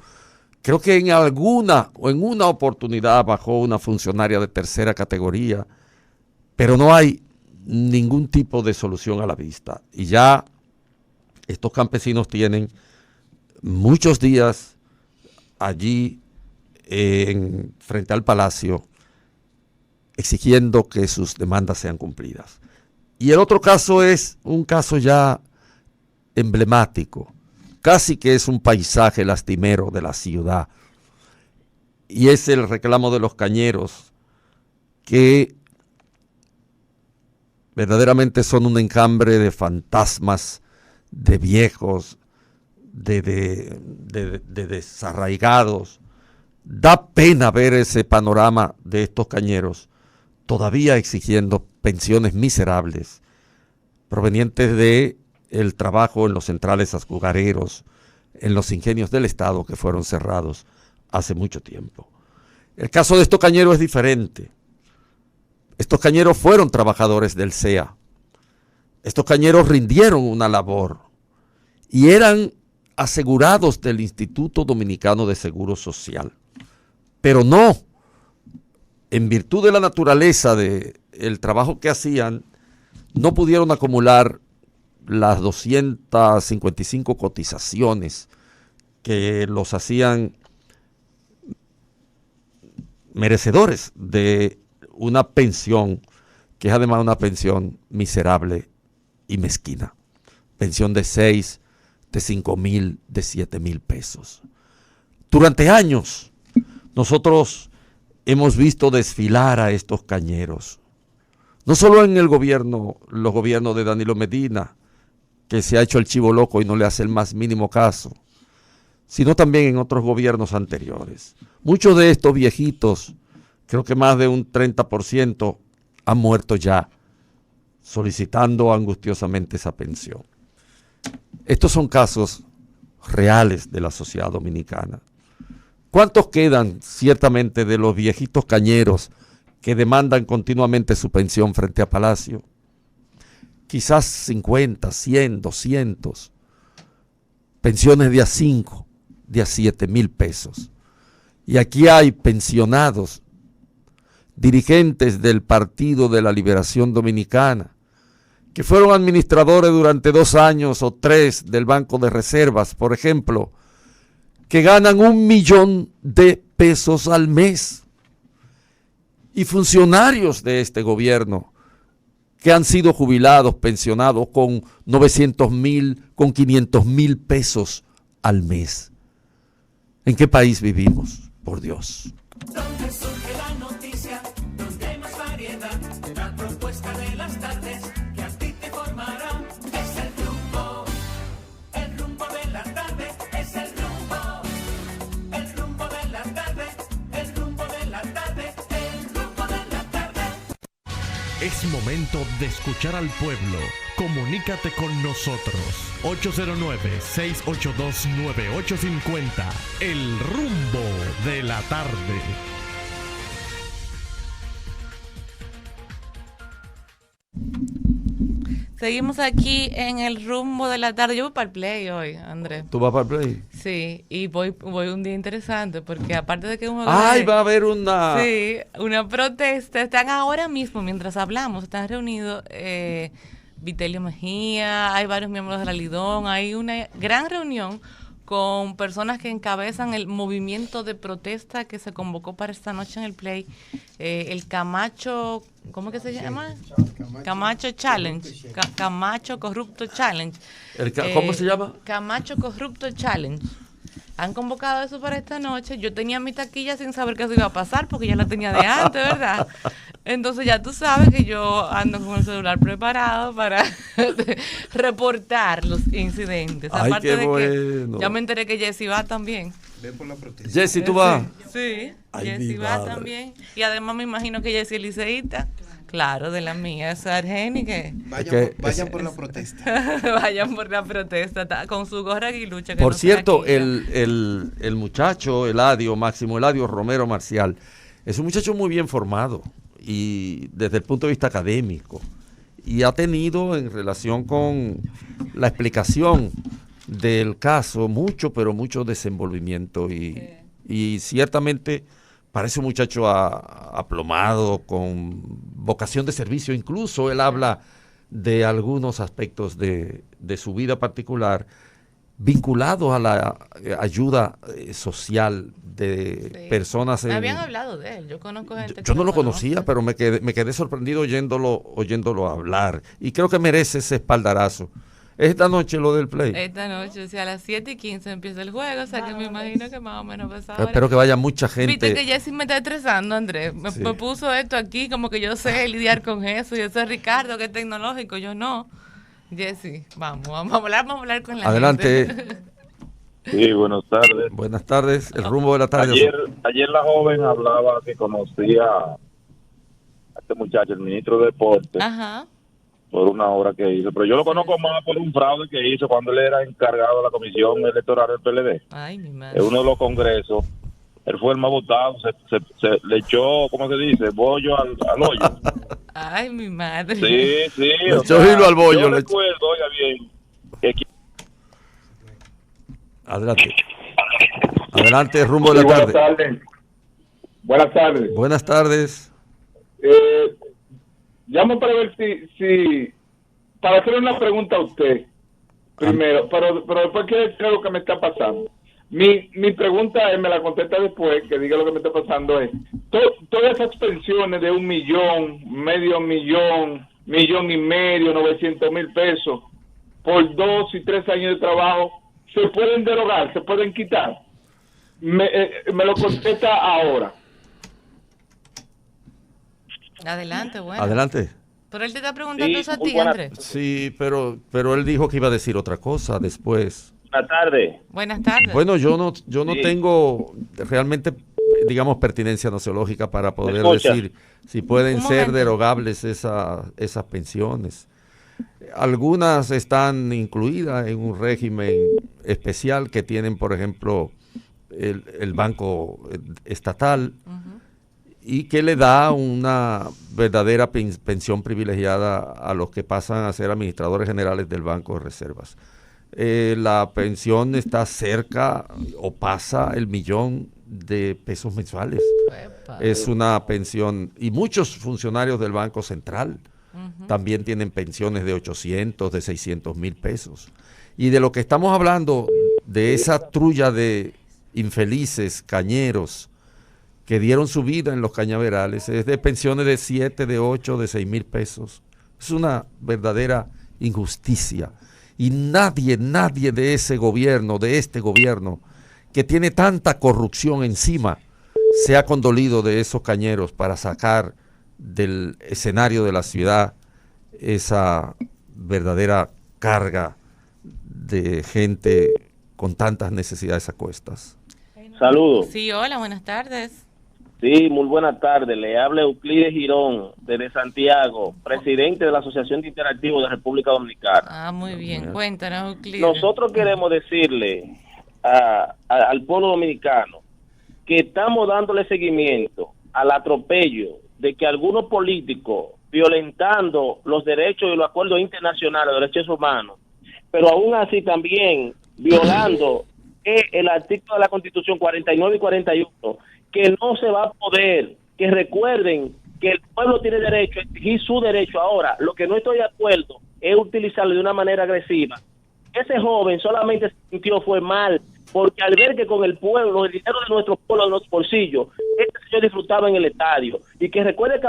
Creo que en una oportunidad bajó una funcionaria de tercera categoría, pero no hay ningún tipo de solución a la vista. Y ya estos campesinos tienen muchos días allí frente al palacio exigiendo que sus demandas sean cumplidas. Y el otro caso es un caso ya emblemático, casi que es un paisaje lastimero de la ciudad, y es el reclamo de los cañeros, que verdaderamente son un enjambre de fantasmas, de viejos, de desarraigados. Da pena ver ese panorama de estos cañeros todavía exigiendo pensiones miserables provenientes de el trabajo en los centrales azucareros, en los ingenios del Estado que fueron cerrados hace mucho tiempo. El caso de estos cañeros es diferente. Estos cañeros fueron trabajadores del CEA. Estos cañeros rindieron una labor y eran asegurados del Instituto Dominicano de Seguro Social. Pero no, en virtud de la naturaleza del trabajo que hacían, no pudieron acumular las 255 cotizaciones que los hacían merecedores de una pensión, que es además una pensión miserable y mezquina. Pensión de 6, de 5,000, de 7,000 pesos. Durante años, nosotros hemos visto desfilar a estos cañeros. No solo en los gobiernos de Danilo Medina, que se ha hecho el chivo loco y no le hace el más mínimo caso, sino también en otros gobiernos anteriores. Muchos de estos viejitos, creo que más de un 30%, han muerto ya, solicitando angustiosamente esa pensión. Estos son casos reales de la sociedad dominicana. ¿Cuántos quedan ciertamente de los viejitos cañeros que demandan continuamente su pensión frente a Palacio? Quizás 50, 100, 200. Pensiones de a 5, de a 7,000 pesos. Y aquí hay pensionados, dirigentes del Partido de la Liberación Dominicana, que fueron administradores durante 2 años o 3 del Banco de Reservas, por ejemplo, que ganan 1 millón de pesos al mes. Y funcionarios de este gobierno que han sido jubilados, pensionados con 900,000, con 500,000 pesos al mes. ¿En qué país vivimos? Por Dios. Donde surge la noticia, donde hay más variedad, la propuesta de las tardes que a ti te formará. Es el rumbo de la tarde, es el rumbo de la tarde, el rumbo de la tarde, el rumbo de la tarde. Es momento de escuchar al pueblo. Comunícate con nosotros. 809-682-9850. El rumbo de la tarde. Seguimos aquí en el rumbo de la tarde. Yo voy para el play hoy, Andrés. ¿Tú vas para el play? Sí, y voy un día interesante porque aparte de que es un juego ¡Ay, de- va a haber una! Sí, una protesta. Están ahora mismo, mientras hablamos, están reunidos Vitelio Mejía, hay varios miembros de la Lidón, hay una gran reunión con personas que encabezan el movimiento de protesta que se convocó para esta noche en el Play, el Camacho, ¿cómo que se llama? Camacho Challenge, Camacho Corrupto Challenge. ¿Cómo se llama? Camacho Corrupto Challenge. Han convocado eso para esta noche. Yo tenía mi taquilla sin saber que eso iba a pasar porque ya la tenía de antes, ¿verdad? Entonces ya tú sabes que yo ando con el celular preparado para reportar los incidentes. Ay, Aparte qué de bueno. que ya me enteré que Jessy va también. Jessy, ¿tú vas? Sí, Ay, Jessy mi va madre. también. Y además me imagino que Jessy es liceísta. Claro, de la mía, esa Argeni que Vayan por la protesta. vayan por la protesta con su gorra aguilucha. que Por no se cierto, la quita. el muchacho, Máximo Eladio Romero Marcial, es un muchacho muy bien formado y desde el punto de vista académico, y ha tenido en relación con la explicación del caso mucho, pero mucho desenvolvimiento y ciertamente parece un muchacho aplomado, con vocación de servicio. Incluso él habla de algunos aspectos de su vida particular vinculados a la ayuda social de personas. Me habían hablado de él, yo conozco gente Yo que no lo conoce. conocía, pero me quedé sorprendido oyéndolo hablar. Y creo que merece ese espaldarazo. Esta noche lo del play. Esta noche, o sea, a las 7:15 empieza el juego, o sea que me imagino que más o menos pasa ahora. Espero que vaya mucha gente. Viste que Jessy me está estresando, Andrés. Sí. Me puso esto aquí, como que yo sé lidiar con eso. Yo soy Ricardo, que es tecnológico, yo no. Jessy, vamos a hablar con la Adelante. gente. Sí, buenas tardes. Buenas tardes, el rumbo de la tarde. Ayer la joven hablaba que conocía a este muchacho, el ministro de Deportes, Ajá. por una obra que hizo. Pero yo lo conozco más por un fraude que hizo cuando él era encargado de la comisión electoral del PLD. Ay, mi madre. En uno de los congresos, él fue el más votado, se le echó, ¿cómo se dice? Bollo al hoyo. Ay, mi madre. Sí, sí. Le echó hilo al bollo, Yo le recuerdo, oiga bien, que Adelante. Adelante, rumbo de la tarde. Tardes. Buenas tardes. Buenas tardes. Llamo para ver si para hacer una pregunta a usted primero, pero después quiero decir lo que me está pasando. Mi pregunta es, me la contesta después, que diga lo que me está pasando es, todas esas pensiones de 1 millón, medio millón, 1,5 millones, 900,000 pesos, por 2 y 3 años de trabajo, ¿se pueden derogar? ¿Se pueden quitar? Me lo contesta ahora. Adelante, bueno. Adelante. Pero él te está preguntando Sí, eso a muy ti, buena- Andrés. Sí, pero él dijo que iba a decir otra cosa después. buenas tardes. Buenas tardes. Bueno, yo no Sí. tengo realmente, digamos, pertinencia noceológica para poder escucha? decir si pueden Un ser momento. derogables esas pensiones. Algunas están incluidas en un régimen especial que tienen, por ejemplo, el Banco Estatal, y que le da una verdadera pensión privilegiada a los que pasan a ser administradores generales del Banco de Reservas. La pensión está cerca o pasa el 1,000,000 de pesos mensuales. Epa. Es una pensión, y muchos funcionarios del Banco Central también tienen pensiones de 800, de 600,000 pesos. Y de lo que estamos hablando, de esa trulla de infelices cañeros que dieron su vida en los cañaverales, es de pensiones de 7, de 8, de 6,000 pesos. Es una verdadera injusticia. Y nadie de ese gobierno, de este gobierno, que tiene tanta corrupción encima, se ha condolido de esos cañeros para sacar del escenario de la ciudad esa verdadera carga de gente con tantas necesidades a cuestas. Saludos. Sí, hola, buenas tardes. Sí, muy buenas tardes. Le habla Euclides Girón, desde Santiago, presidente de la Asociación de Interactivos de República Dominicana. Ah, muy bien. Cuéntanos, Euclides. Nosotros queremos decirle al pueblo dominicano que estamos dándole seguimiento al atropello de que algunos políticos, violentando los derechos y los acuerdos internacionales de derechos humanos, pero aún así también violando el artículo de la Constitución 49 y 41, que no se va a poder, que recuerden que el pueblo tiene derecho a exigir su derecho. Ahora, lo que no estoy de acuerdo es utilizarlo de una manera agresiva. Ese joven solamente se sintió fue mal, porque al ver que con el pueblo, el dinero de nuestro pueblo, de nuestros bolsillos, este señor disfrutaba en el estadio. Y que recuerde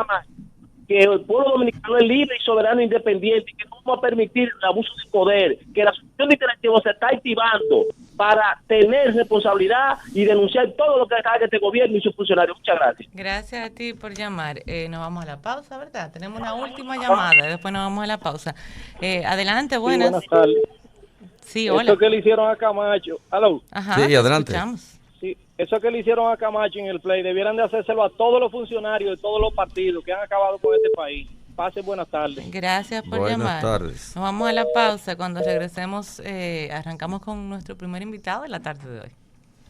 que el pueblo dominicano es libre y soberano e independiente, y que no vamos a permitir el abuso de poder, que la Asociación de Interactivos se está activando para tener responsabilidad y denunciar todo lo que haga este gobierno y sus funcionarios. Muchas gracias. Gracias a ti por llamar. Nos vamos a la pausa, ¿verdad? Tenemos una última llamada y después nos vamos a la pausa. Adelante, buenas. Sí, buenas tardes. Sí, hola. Eso que le hicieron a Camacho. ¿Aló? Ajá, sí, adelante. Sí, eso que le hicieron a Camacho en el play, debieran de hacérselo a todos los funcionarios de todos los partidos que han acabado con este país. Pasen buenas tardes. Gracias por buenas llamar. Tardes. Nos vamos a la pausa. Cuando regresemos, arrancamos con nuestro primer invitado de la tarde de hoy.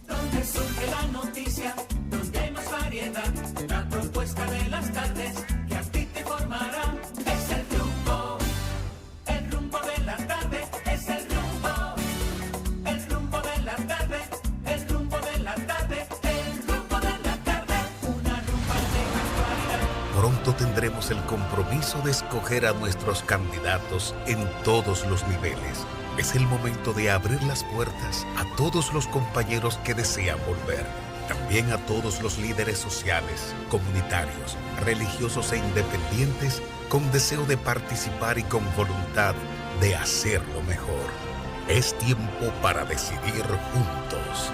Donde surge la noticia, donde hay más variedad, la propuesta de las tardes que a ti te formará. Es el rumbo de la tarde, es el rumbo de la tarde, el rumbo de la tarde, el rumbo de la tarde, una rumba de actualidad. Pronto tendremos el compromiso de escoger a nuestros candidatos en todos los niveles. Es el momento de abrir las puertas a todos los compañeros que desean volver. También a todos los líderes sociales, comunitarios, religiosos e independientes con deseo de participar y con voluntad de hacerlo mejor. Es tiempo para decidir juntos.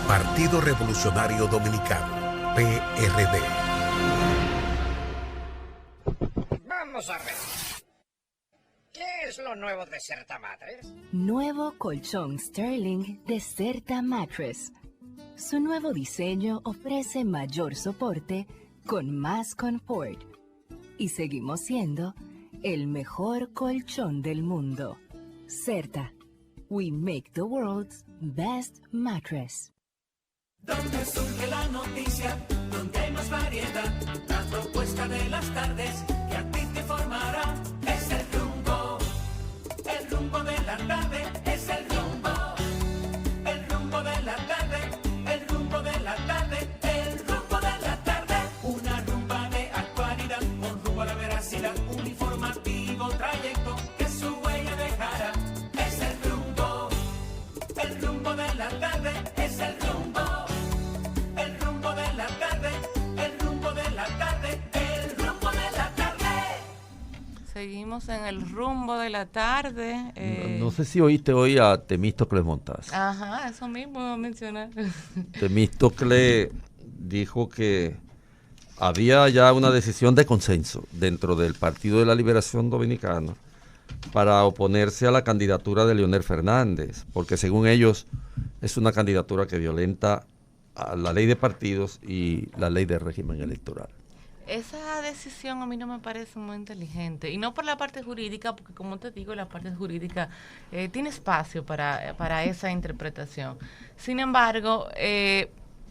Partido Revolucionario Dominicano, PRD. Vamos a ver. ¿Qué es lo nuevo de Certa Mattress? Nuevo colchón Sterling de Certa Mattress. Su nuevo diseño ofrece mayor soporte con más confort. Y seguimos siendo el mejor colchón del mundo. Certa. We make the world's best mattress. Donde surge la noticia, donde hay más variedad, la propuesta de las tardes que a ti te formará. Es el rumbo de la tarde, es el rumbo de la tarde, el rumbo de la tarde, el rumbo de la tarde. Una rumba de actualidad, con rumbo a la veracidad, un informativo trayecto que su huella dejará. Es el rumbo de la tarde, es el rumbo de la tarde, el rumbo de la tarde, el rumbo de la tarde. Seguimos en el rumbo de la tarde. No sé si oíste hoy a Temístocles Montaz. Ajá, eso mismo iba a mencionar. Temístocles dijo que había ya una decisión de consenso dentro del Partido de la Liberación Dominicana para oponerse a la candidatura de Leonel Fernández, porque según ellos es una candidatura que violenta a la ley de partidos y la ley de régimen electoral. Esa decisión a mí no me parece muy inteligente, y no por la parte jurídica, porque como te digo, la parte jurídica tiene espacio para esa interpretación. Sin embargo,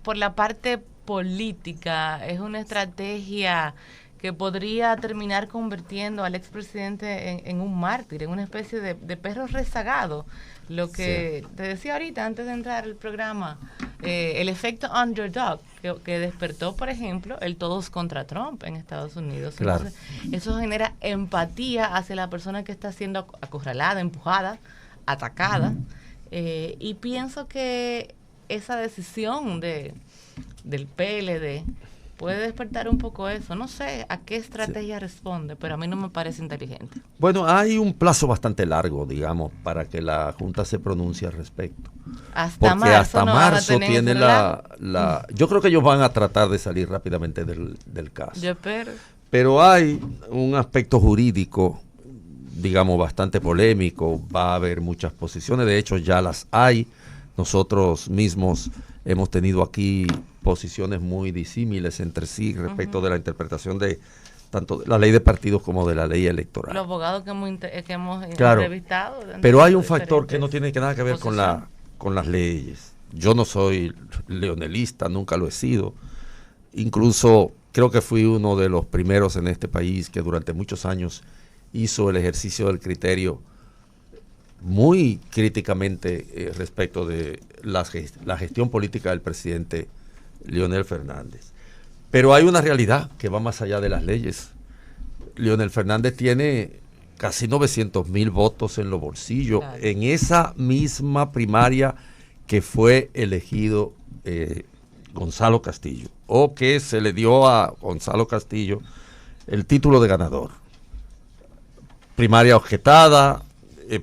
por la parte política, es una estrategia que podría terminar convirtiendo al expresidente en un mártir, en una especie de perro rezagado. Lo que te decía ahorita, antes de entrar al programa, el efecto underdog, que despertó, por ejemplo, el todos contra Trump en Estados Unidos. Claro. Entonces, eso genera empatía hacia la persona que está siendo acorralada, empujada, atacada. Y pienso que esa decisión del PLD puede despertar un poco eso. No sé a qué estrategia responde, pero a mí no me parece inteligente. Bueno, hay un plazo bastante largo, digamos, para que la Junta se pronuncie al respecto. Hasta marzo tiene yo creo que ellos van a tratar de salir rápidamente del caso. Yo espero. Pero hay un aspecto jurídico, digamos, bastante polémico. Va a haber muchas posiciones, de hecho ya las hay. Nosotros mismos hemos tenido aquí posiciones muy disímiles entre sí respecto de la interpretación de tanto de la ley de partidos como de la ley electoral. Los abogados que hemos entrevistado. Pero hay un factor que no tiene nada que ver con las leyes. Yo no soy leonelista, nunca lo he sido. Incluso creo que fui uno de los primeros en este país que durante muchos años hizo el ejercicio del criterio muy críticamente respecto de la gestión política del presidente Leonel Fernández. Pero hay una realidad que va más allá de las leyes. Leonel Fernández tiene casi 900,000 votos en los bolsillos, claro, en esa misma primaria que fue elegido Gonzalo Castillo, o que se le dio a Gonzalo Castillo el título de ganador. Primaria objetada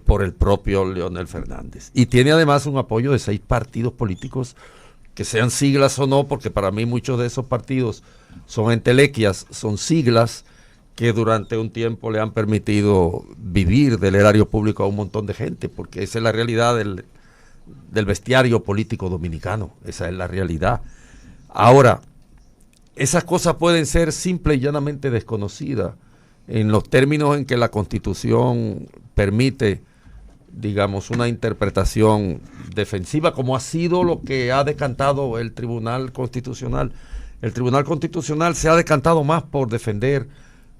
por el propio Leonel Fernández. Y tiene además un apoyo de 6 partidos políticos, que sean siglas o no, porque para mí muchos de esos partidos son entelequias, son siglas que durante un tiempo le han permitido vivir del erario público a un montón de gente, porque esa es la realidad del bestiario político dominicano, esa es la realidad. Ahora, esas cosas pueden ser simple y llanamente desconocidas en los términos en que la Constitución permite, digamos, una interpretación defensiva, como ha sido lo que ha decantado el Tribunal Constitucional. El Tribunal Constitucional se ha decantado más por defender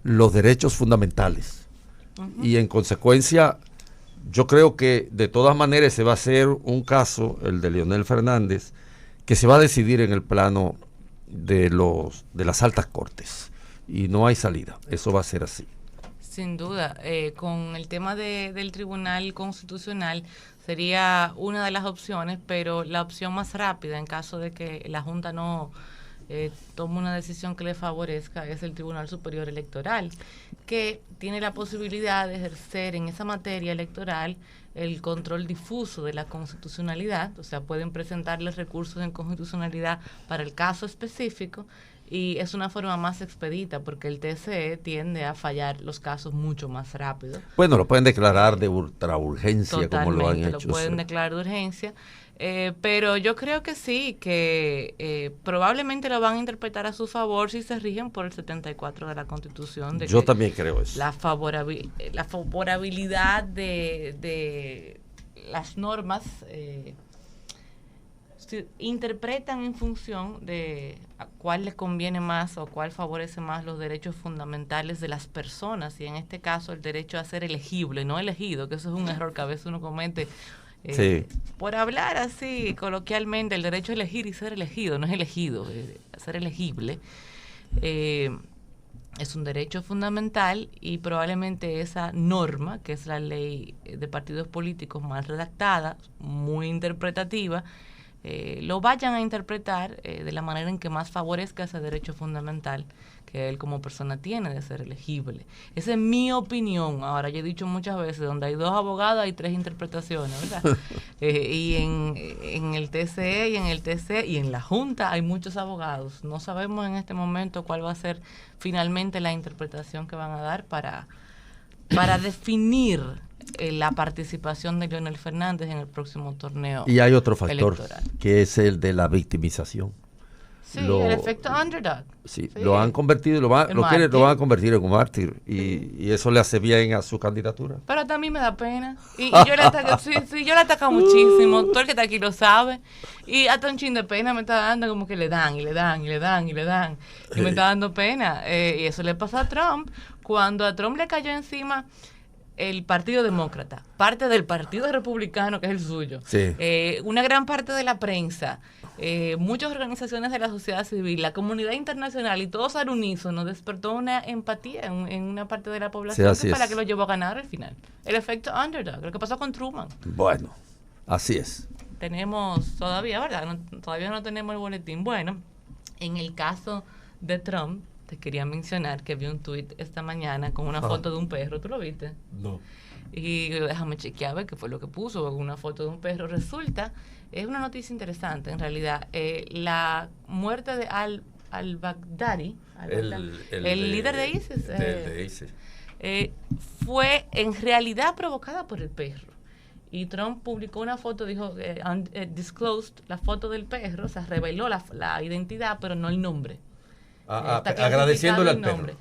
los derechos fundamentales. Y en consecuencia, yo creo que de todas maneras se va a hacer un caso, el de Leonel Fernández, que se va a decidir en el plano de las altas cortes. Y no hay salida, eso va a ser así. Sin duda, con el tema del Tribunal Constitucional sería una de las opciones, pero la opción más rápida en caso de que la Junta no tome una decisión que le favorezca es el Tribunal Superior Electoral, que tiene la posibilidad de ejercer en esa materia electoral el control difuso de la constitucionalidad, o sea, pueden presentarles recursos en constitucionalidad para el caso específico. Y es una forma más expedita porque el TCE tiende a fallar los casos mucho más rápido. Bueno, lo pueden declarar de ultraurgencia, como lo han hecho. Lo pueden declarar de urgencia, pero yo creo que sí, que probablemente lo van a interpretar a su favor si se rigen por el 74 de la Constitución. Yo también creo eso. La favorabilidad de las normas interpretan en función de a cuál les conviene más o cuál favorece más los derechos fundamentales de las personas, y en este caso el derecho a ser elegible, no elegido, que eso es un error que a veces uno comete por hablar así coloquialmente, el derecho a elegir y ser elegido, no es elegido, ser elegible. Es un derecho fundamental y probablemente esa norma, que es la ley de partidos políticos mal redactada, muy interpretativa, lo vayan a interpretar de la manera en que más favorezca ese derecho fundamental que él como persona tiene de ser elegible. Esa es mi opinión. Ahora, yo he dicho muchas veces, donde hay 2 abogados hay 3 interpretaciones, ¿verdad? Y en el TCE y en el TC y en la Junta hay muchos abogados. No sabemos en este momento cuál va a ser finalmente la interpretación que van a dar para definir la participación de Leonel Fernández en el próximo torneo. Y hay otro factor electoral, que es el de la victimización. Sí, el efecto underdog. Sí, lo han convertido, lo van a convertir en un mártir y eso le hace bien a su candidatura. Pero a mí me da pena. Y yo le ataco, yo le ataco muchísimo. Todo el que está aquí lo sabe. Y hasta un chin de pena me está dando, como que le dan. Y me está dando pena. Y eso le pasó a Trump. Cuando a Trump le cayó encima el Partido Demócrata, parte del Partido Republicano, que es el suyo, una gran parte de la prensa, muchas organizaciones de la sociedad civil, la comunidad internacional y todos al unísono, despertó una empatía en una parte de la población que lo llevó a ganar al final. El efecto underdog, lo que pasó con Truman. Bueno, así es. Tenemos todavía, ¿verdad? Todavía no tenemos el boletín. Bueno, en el caso de Trump, te quería mencionar que vi un tuit esta mañana con una foto de un perro. ¿Tú lo viste? No. Y déjame chequear a ver qué fue lo que puso, una foto de un perro. Resulta, es una noticia interesante en realidad, la muerte de al-Baghdadi, el líder de ISIS, fue en realidad provocada por el perro. Y Trump publicó una foto, dijo, disclosed la foto del perro, o sea, reveló la identidad, pero no el nombre. Agradeciéndole al perro.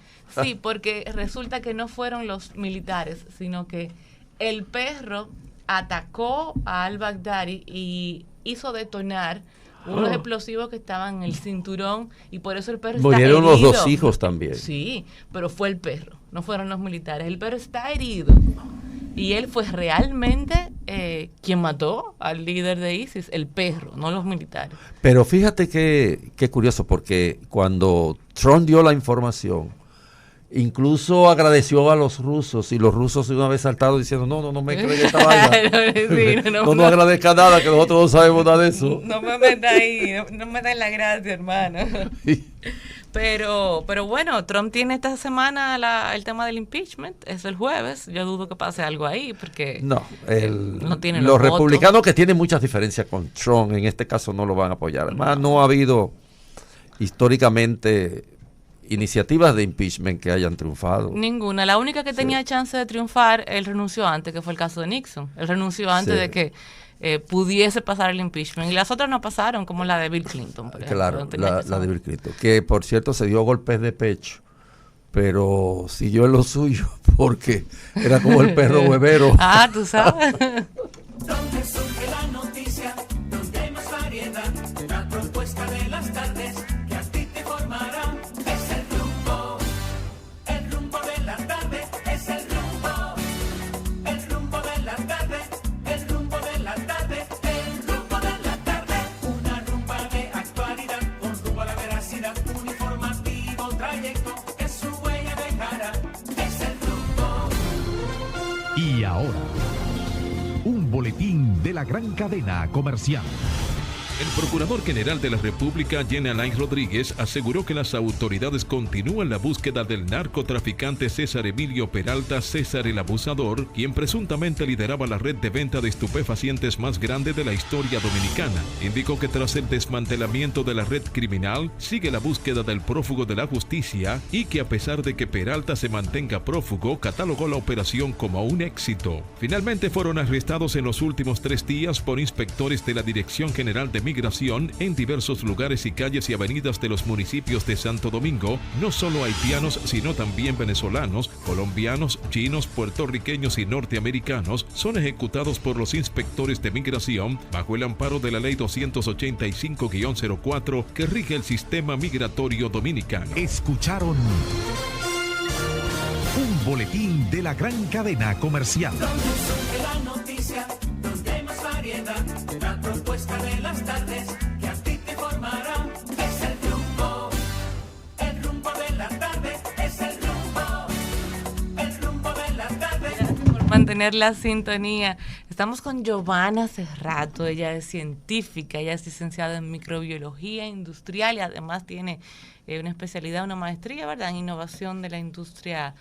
Sí, porque resulta que no fueron los militares, sino que el perro atacó a al-Baghdadi y hizo detonar unos explosivos que estaban en el cinturón, y por eso el perro está herido. Murieron los 2 hijos también. Sí, pero fue el perro, no fueron los militares. El perro está herido. Y él fue realmente quien mató al líder de ISIS, el perro, no los militares. Pero fíjate qué curioso, porque cuando Trump dio la información, incluso agradeció a los rusos, y los rusos una vez saltaron diciendo, no me crees esta vaina. No agradezca nada, que nosotros no sabemos nada de eso. No me metas ahí, no me das la gracia, hermano. Pero bueno, Trump tiene esta semana el tema del impeachment, es el jueves. Yo dudo que pase algo ahí, porque no tiene los republicanos votos. Que tienen muchas diferencias con Trump, en este caso no lo van a apoyar. Además, no ha habido históricamente iniciativas de impeachment que hayan triunfado. Ninguna. La única que tenía chance de triunfar, él renunció antes, que fue el caso de Nixon. Él renunció antes de que pudiese pasar el impeachment, y las otras no pasaron, como la de Bill Clinton, por ejemplo. Claro, la de Bill Clinton, que por cierto se dio golpes de pecho, pero siguió en lo suyo, porque era como el perro huevero. Tú sabes. Donde surge la noticia, donde hay más variedad, la propuesta de las tardes que a ti te formará. Es el rumbo de la tarde, es el rumbo de la tarde, el rumbo de la tarde, el rumbo de la tarde. Una rumba de actualidad, con rumbo a la veracidad, un informativo trayecto que su huella dejará. Es el rumbo. Y ahora, un boletín de la gran cadena comercial. El Procurador General de la República, Jenny Alain Rodríguez, aseguró que las autoridades continúan la búsqueda del narcotraficante César Emilio Peralta, César el Abusador, quien presuntamente lideraba la red de venta de estupefacientes más grande de la historia dominicana. Indicó que tras el desmantelamiento de la red criminal, sigue la búsqueda del prófugo de la justicia, y que a pesar de que Peralta se mantenga prófugo, catalogó la operación como un éxito. Finalmente fueron arrestados en los últimos 3 días por inspectores de la Dirección General de Migración en diversos lugares y calles y avenidas de los municipios de Santo Domingo, no solo haitianos, sino también venezolanos, colombianos, chinos, puertorriqueños y norteamericanos son ejecutados por los inspectores de migración bajo el amparo de la Ley 285-04 que rige el sistema migratorio dominicano. Escucharon un boletín de la gran cadena comercial. Donde surge la noticia, donde hay más variedad, la propuesta de las tardes que a ti te formará. Es el rumbo de la tarde, es el rumbo de la tarde. Por mantener la sintonía. Estamos con Giovanna Cerrato, ella es científica, ella es licenciada en microbiología industrial y además tiene una especialidad, una maestría, ¿verdad?, en innovación de la industria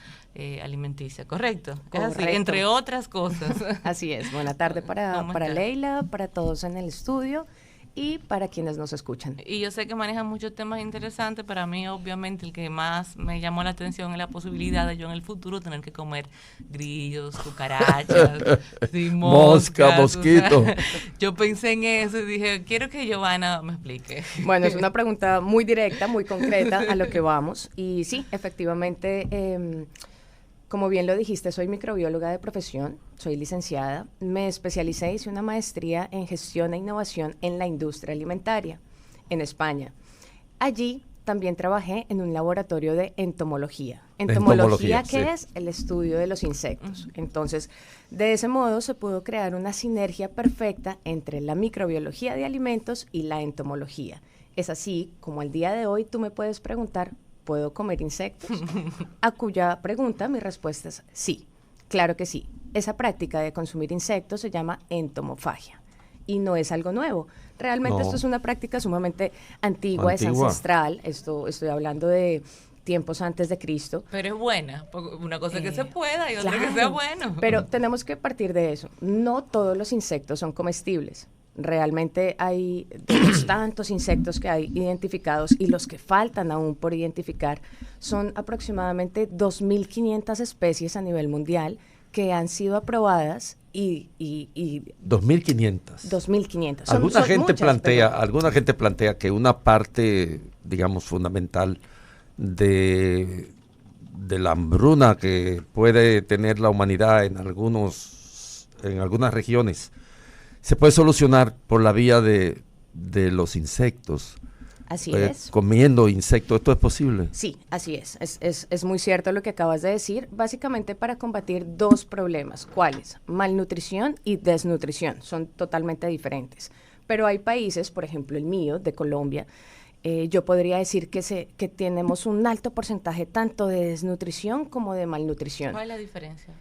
alimenticia, ¿correcto? Correcto. Así, entre otras cosas. Así es. Buena tarde para Leila, para todos en el estudio y para quienes nos escuchan. Y yo sé que manejan muchos temas interesantes. Para mí, obviamente, el que más me llamó la atención es la posibilidad de yo en el futuro tener que comer grillos, cucarachas, mosca, mosquito. O sea, yo pensé en eso y dije, quiero que Giovanna me explique. Bueno, es una pregunta muy directa, muy concreta, a lo que vamos. Y sí, efectivamente, como bien lo dijiste, soy microbióloga de profesión, soy licenciada, me especialicé, hice una maestría en gestión e innovación en la industria alimentaria en España. Allí también trabajé en un laboratorio de entomología. Entomología, ¿qué es? El estudio de los insectos. Entonces, de ese modo se pudo crear una sinergia perfecta entre la microbiología de alimentos y la entomología. Es así como al día de hoy tú me puedes preguntar, ¿puedo comer insectos? A cuya pregunta mi respuesta es sí, claro que sí. Esa práctica de consumir insectos se llama entomofagia. y no es algo nuevo. Realmente No. esto es una práctica sumamente antigua, es ancestral. Estoy hablando de tiempos antes de Cristo. Pero es buena, porque una cosa es que se pueda y otra Claro, que sea bueno. Pero tenemos que partir de eso. No todos los insectos son comestibles. Realmente hay de los tantos insectos que hay identificados y los que faltan aún por identificar, son aproximadamente 2.500 especies a nivel mundial que han sido aprobadas y 2.500. 2.500. Alguna muchas, gente plantea que una parte, digamos, fundamental de la hambruna que puede tener la humanidad en algunas regiones se puede solucionar por la vía de los insectos. Así es. Comiendo insectos, ¿esto es posible? Sí, así es. Es muy cierto lo que acabas de decir. Básicamente para combatir dos problemas. ¿Cuáles? Malnutrición y desnutrición. Son totalmente diferentes. Pero hay países, por ejemplo el mío, de Colombia, yo podría decir que tenemos un alto porcentaje tanto de desnutrición como de malnutrición. ¿Cuál es la diferencia?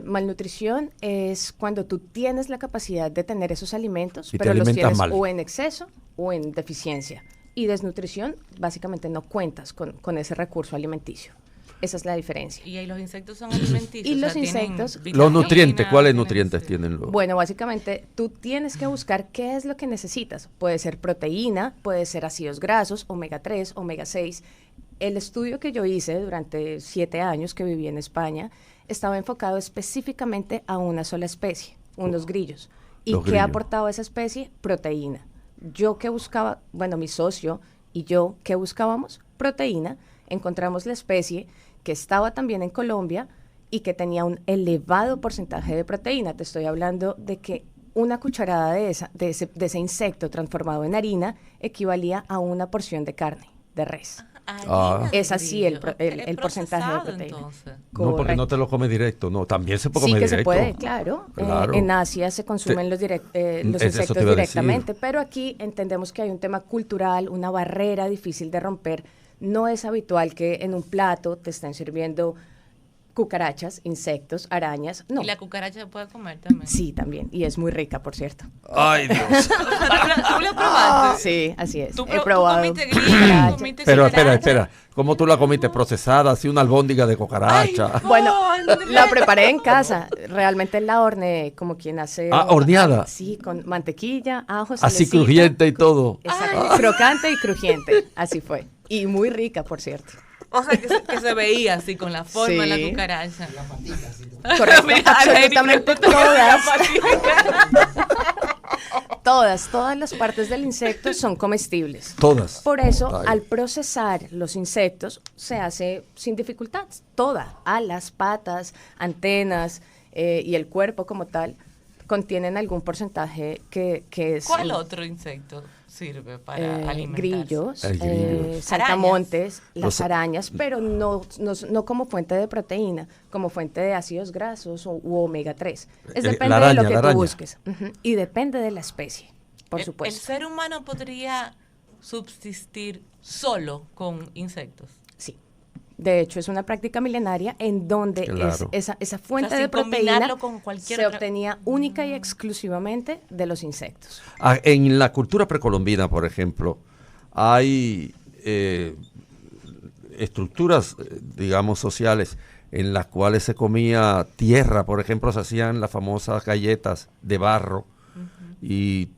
Malnutrición es cuando tú tienes la capacidad de tener esos alimentos, y pero los tienes mal. o en exceso o en deficiencia. Y desnutrición, básicamente no cuentas con ese recurso alimenticio. Esa es la diferencia. Y ahí los insectos son alimenticios. Y los insectos... Los nutrientes, ¿cuáles nutrientes tienen los? Bueno, básicamente tú tienes que buscar qué es lo que necesitas. Puede ser proteína, puede ser ácidos grasos, omega 3, omega 6. El estudio que yo hice durante 7 años que viví en España estaba enfocado específicamente a una sola especie, unos grillos. ¿Y qué aportaba esa especie? Proteína. Yo que buscaba, bueno, mi socio y yo, ¿qué buscábamos? Proteína. Encontramos la especie que estaba también en Colombia y que tenía un elevado porcentaje de proteína. Te estoy hablando de que una cucharada de ese insecto transformado en harina equivalía a una porción de carne, de res. Es así el porcentaje de proteína. No, porque no te lo comes directo, no, también se puede comer directo. Sí, que se puede, claro. En Asia se consumen los insectos directamente, pero aquí entendemos que hay un tema cultural, una barrera difícil de romper. No es habitual que en un plato te estén sirviendo cucarachas, insectos, arañas, no. ¿Y la cucaracha se puede comer también? Sí, también, y es muy rica, por cierto. ¡Ay, Dios! ¿Tú la probaste? Sí, así es. ¿Tú probado comiste grillo? Pero espera. ¿Cómo tú la comiste? ¿Procesada? ¿Así una albóndiga de cucaracha? Ay, bueno, la preparé en casa. Realmente la horneé como quien hace... ¿horneada? Sí, con mantequilla, ajo, así crujiente y todo. Exacto, crocante y crujiente. Así fue. Y muy rica, por cierto. O sea, que se veía así, con la forma de la cucaracha. La patica, sí. Correcto, absolutamente todas las partes del insecto son comestibles. Todas. Por eso, al procesar los insectos, se hace sin dificultad. Alas, patas, antenas y el cuerpo como tal, contienen algún porcentaje que es... ¿Cuál otro insecto sirve para alimentarse? Grillos, saltamontes, las arañas, pero no como fuente de proteína, como fuente de ácidos grasos u omega 3. Depende de lo que tú busques. Y depende de la especie, por supuesto. ¿El ser humano podría subsistir solo con insectos? Sí. De hecho, es una práctica milenaria en donde esa fuente de proteína se obtenía única y exclusivamente de los insectos. En la cultura precolombina, por ejemplo, hay estructuras, digamos, sociales en las cuales se comía tierra. Por ejemplo, se hacían las famosas galletas de barro y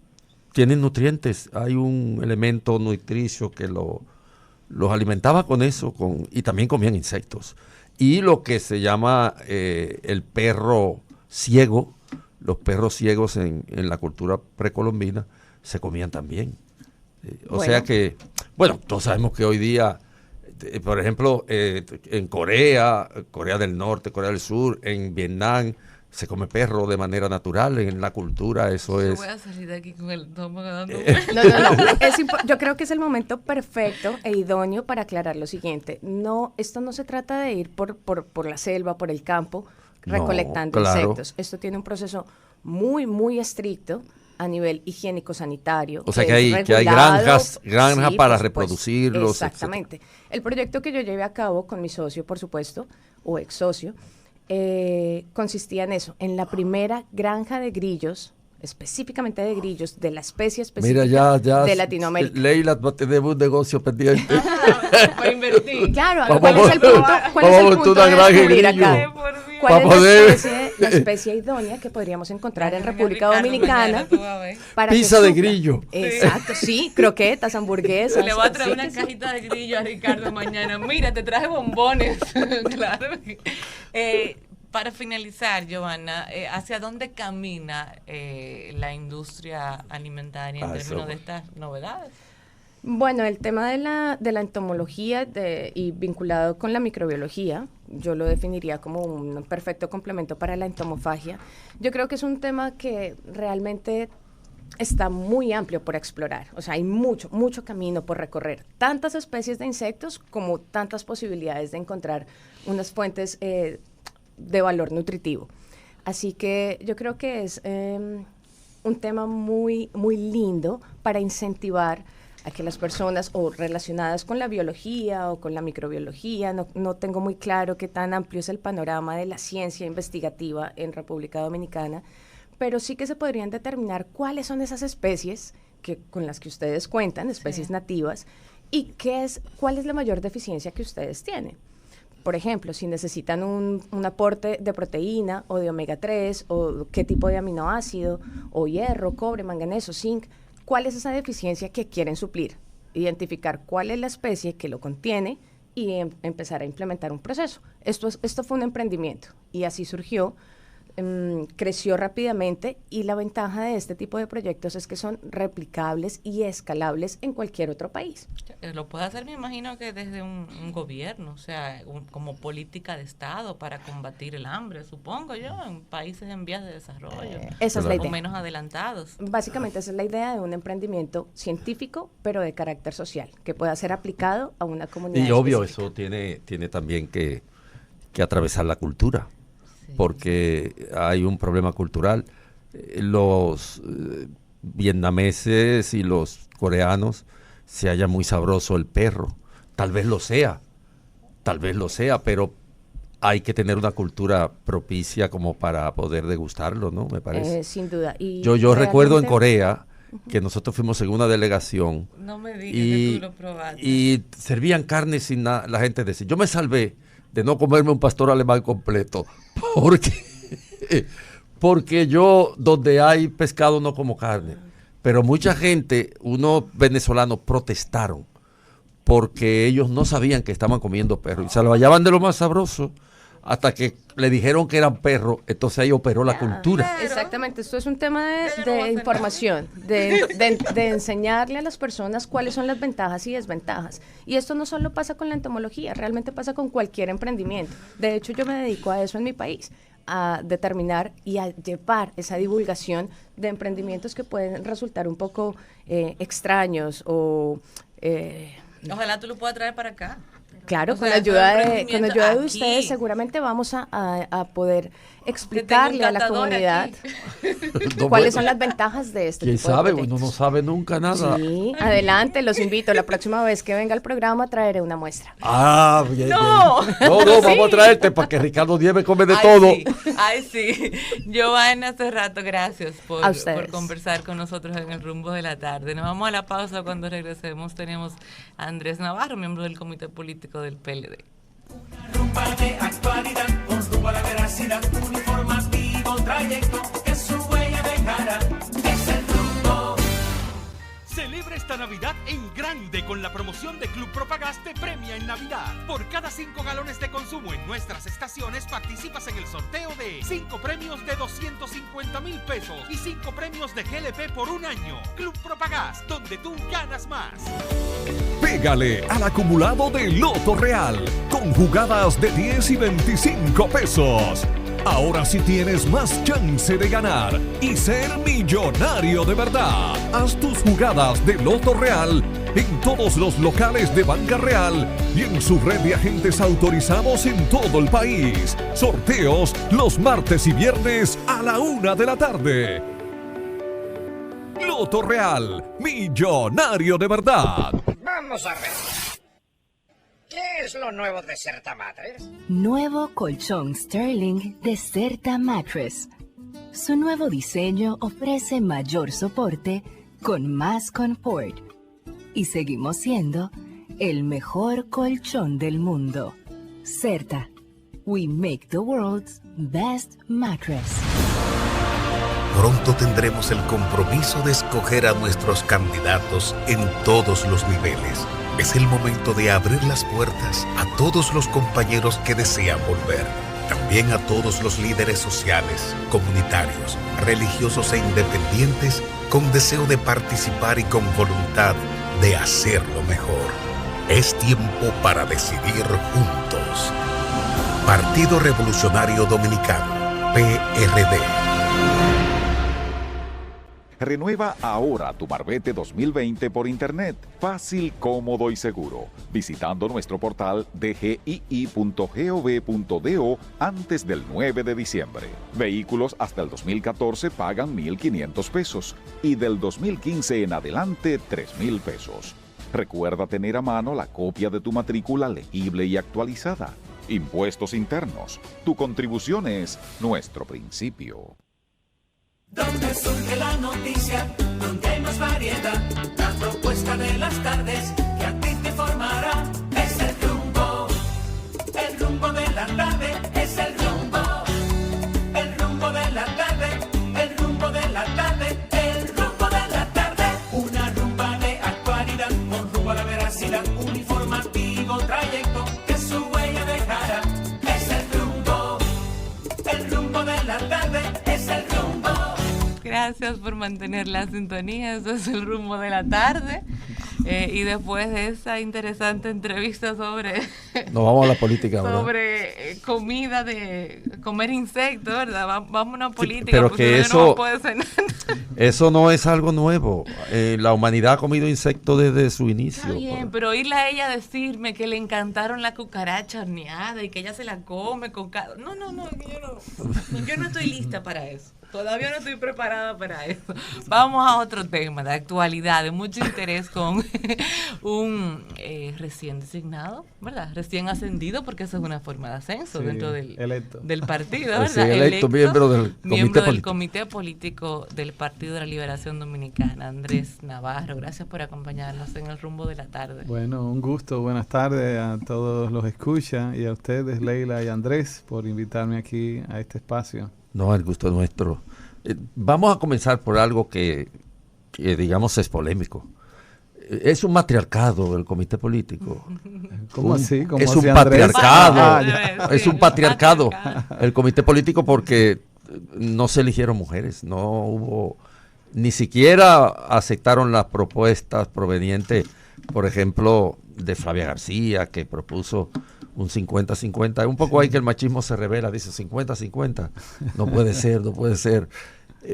tienen nutrientes. Hay un elemento nutricio que los alimentaba con eso, y también comían insectos. Y lo que se llama el perro ciego, los perros ciegos en la cultura precolombina se comían también. O sea que, bueno, todos sabemos que hoy día, por ejemplo, en Corea del Norte, Corea del Sur, en Vietnam, se come perro de manera natural. En la cultura eso es... Voy a salir de aquí con el estómago dando No. Yo creo que es el momento perfecto e idóneo para aclarar lo siguiente. Esto no se trata de ir por la selva, por el campo, recolectando insectos. Esto tiene un proceso muy, muy estricto a nivel higiénico-sanitario. O sea que hay granjas para reproducirlos. Exactamente. El proyecto que yo llevé a cabo con mi socio, por supuesto, o ex socio, consistía en eso, en la primera granja de grillos específicamente de grillos, de la especie específica de Latinoamérica. Leila va a tener un negocio pendiente. Para invertir. Claro, ¿cuál es el punto de descubrir acá? ¿Cuál es la especie idónea que podríamos encontrar en República Dominicana? Para pizza de grillo. Exacto, sí, croquetas, hamburguesas. Le voy a traer una cajita de grillo a Ricardo mañana. Mira, te traje bombones. Claro. Para finalizar, Giovanna, ¿hacia dónde camina la industria alimentaria en términos de estas novedades? Bueno, el tema de la entomología y vinculado con la microbiología, yo lo definiría como un perfecto complemento para la entomofagia. Yo creo que es un tema que realmente está muy amplio por explorar. O sea, hay mucho camino por recorrer. Tantas especies de insectos como tantas posibilidades de encontrar unas fuentes de valor nutritivo. Así que yo creo que es un tema muy, muy lindo para incentivar a que las personas o relacionadas con la biología o con la microbiología, no tengo muy claro qué tan amplio es el panorama de la ciencia investigativa en República Dominicana, pero sí que se podrían determinar cuáles son esas especies con las que ustedes cuentan, especies nativas, y cuál es la mayor deficiencia que ustedes tienen. Por ejemplo, si necesitan un aporte de proteína o de omega 3 o qué tipo de aminoácido o hierro, cobre, manganeso, zinc, ¿cuál es esa deficiencia que quieren suplir? Identificar cuál es la especie que lo contiene y empezar a implementar un proceso. Esto fue un emprendimiento y así surgió, creció rápidamente y la ventaja de este tipo de proyectos es que son replicables y escalables en cualquier otro país. Lo puede hacer, me imagino, que desde un gobierno, o sea, como política de Estado para combatir el hambre, supongo yo, en países en vías de desarrollo, esa es la idea. O menos adelantados. Básicamente esa es la idea de un emprendimiento científico, pero de carácter social, que pueda ser aplicado a una comunidad Y obvio, específica. eso tiene también que atravesar la cultura, porque hay un problema cultural. Los vietnameses y los coreanos se halla muy sabroso el perro. Tal vez lo sea, pero hay que tener una cultura propicia como para poder degustarlo, ¿no? Me parece. Sin duda. Y yo recuerdo en Corea que nosotros fuimos en una delegación. No me digas que tú lo probaste. Y servían carne sin nada. La gente decía, yo me salvé de no comerme un pastor alemán completo, porque yo donde hay pescado no como carne. Pero mucha gente, unos venezolanos protestaron porque ellos no sabían que estaban comiendo perro y se lo hallaban de lo más sabroso hasta que le dijeron que eran perros, entonces ahí operó la cultura. Exactamente, esto es un tema de información, de enseñarle a las personas cuáles son las ventajas y desventajas. Y esto no solo pasa con la entomología, realmente pasa con cualquier emprendimiento. De hecho, yo me dedico a eso en mi país, a determinar y a llevar esa divulgación de emprendimientos que pueden resultar un poco extraños o... Ojalá tú lo puedas traer para acá. Claro, O con sea, ayuda de aquí. ustedes seguramente vamos a poder explicarle a la comunidad cuáles son las ventajas de este ¿Quién tipo de sabe? proyectos. Uno no sabe nunca nada. Sí, adelante, los invito. La próxima vez que venga al programa traeré una muestra. Ah, bien. No. No, vamos a traerte para que Ricardo Nieves come de todo. Sí. Ay, sí. Giovanna, hace rato, gracias por conversar con nosotros en el rumbo de la tarde. Nos vamos a la pausa. Cuando regresemos tenemos a Andrés Navarro, miembro del Comité Político del PLD. Una rumba de actualidad, con rumbo a la veracidad, un informativo trayecto que su huella dejará. Es el rumbo. Celebra esta Navidad en grande con la promoción de Club Propagás te premia en Navidad. Por cada 5 galones de consumo en nuestras estaciones participas en el sorteo de 5 premios de 250,000 pesos y 5 premios de GLP por un año. Club Propagás, donde tú ganas más. Pégale al acumulado de Loto Real con jugadas de 10 y 25 pesos. Ahora sí tienes más chance de ganar y ser millonario de verdad. Haz tus jugadas de Loto Real en todos los locales de Banca Real y en su red de agentes autorizados en todo el país. Sorteos los martes y viernes a la 1 de la tarde. Loto Real, millonario de verdad. Vamos a ver. ¿Qué es lo nuevo de Certa Mattress? Nuevo colchón Sterling de Certa Mattress. Su nuevo diseño ofrece mayor soporte con más confort. Y seguimos siendo el mejor colchón del mundo. Certa. We make the world's best mattress. Pronto tendremos el compromiso de escoger a nuestros candidatos en todos los niveles. Es el momento de abrir las puertas a todos los compañeros que desean volver. También a todos los líderes sociales, comunitarios, religiosos e independientes con deseo de participar y con voluntad de hacerlo mejor. Es tiempo para decidir juntos. Partido Revolucionario Dominicano, PRD. Renueva ahora tu Marbete 2020 por internet, fácil, cómodo y seguro, visitando nuestro portal dgii.gov.do antes del 9 de diciembre. Vehículos hasta el 2014 pagan $1,500 y del 2015 en adelante $3,000. Recuerda tener a mano la copia de tu matrícula legible y actualizada. Impuestos internos. Tu contribución es nuestro principio. Donde surge la noticia, donde hay más variedad, la propuesta de las tardes que a ti te informará. Es el rumbo de la tarde, es el rumbo de la tarde, el rumbo de la tarde, el rumbo de la tarde. Una rumba de actualidad, con rumbo a la veracidad, un informativo trayecto que su huella dejará. Es el rumbo de la tarde, es el rumbo. Gracias por mantener la sintonía, eso es el rumbo de la tarde. Y después de esa interesante entrevista sobre... Nos vamos a la política ahora. Sobre comida, de comer insectos, ¿verdad? Vamos a una política, sí, pero que eso no puede ser nada. Eso no es algo nuevo. La humanidad ha comido insectos desde su inicio. Está bien, pero oírla a ella decirme que le encantaron la cucaracha horneada y que ella se la come con... No, yo no estoy lista para eso. Todavía no estoy preparada para eso. Vamos a otro tema de actualidad, de mucho interés con un recién designado, ¿verdad? Recién ascendido, porque eso es una forma de ascenso, sí, dentro del partido, ¿verdad? Sí, electo miembro del Comité Político del Partido de la Liberación Dominicana, Andrés Navarro. Gracias por acompañarnos en el rumbo de la tarde. Bueno, un gusto. Buenas tardes a todos los escucha y a ustedes, Leila y Andrés, por invitarme aquí a este espacio. No, el gusto es nuestro. Vamos a comenzar por algo que digamos es polémico. Es un matriarcado el comité político. ¿Cómo así? ¿Cómo es así, un patriarcado. Es un patriarcado el comité político porque no se eligieron mujeres, no hubo, ni siquiera aceptaron las propuestas provenientes, por ejemplo, de Flavia García, que propuso un 50-50. Es un poco ahí que el machismo se revela, dice 50-50. No puede ser.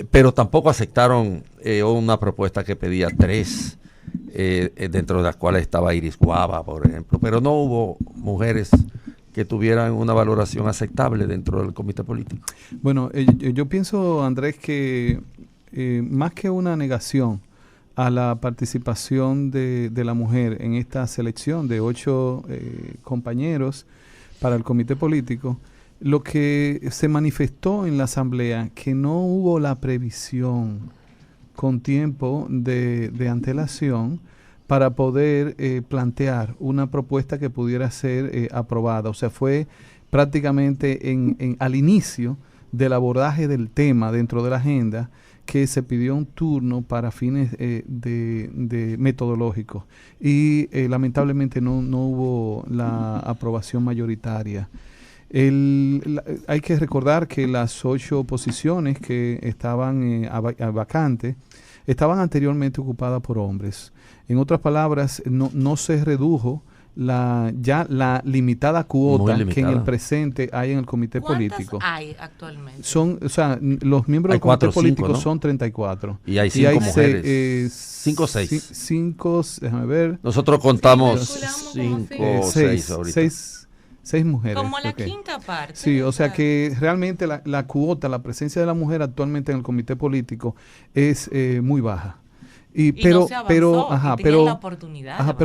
Pero tampoco aceptaron una propuesta que pedía 3, dentro de las cuales estaba Iris Guava, por ejemplo. Pero no hubo mujeres que tuvieran una valoración aceptable dentro del comité político. Bueno, yo pienso, Andrés, que más que una negación a la participación de la mujer en esta selección de 8 compañeros para el comité político, lo que se manifestó en la asamblea, que no hubo la previsión con tiempo de antelación para poder plantear una propuesta que pudiera ser aprobada. O sea, fue prácticamente al inicio del abordaje del tema dentro de la agenda que se pidió un turno para fines de metodológicos y lamentablemente no hubo la aprobación mayoritaria. Hay que recordar que las 8 posiciones que estaban vacantes estaban anteriormente ocupadas por hombres. En otras palabras, no se redujo la limitada cuota que en el presente hay en el comité político. ¿Cuántas hay actualmente? Los miembros del comité político, ¿no? Son 34. Y hay 5 mujeres. 5 o 6. 5, déjame ver. Nosotros contamos 5 o 6 ahorita. 6 mujeres. Como la quinta parte. Sí, o sea que realmente la cuota, la presencia de la mujer actualmente en el comité político es muy baja. Pero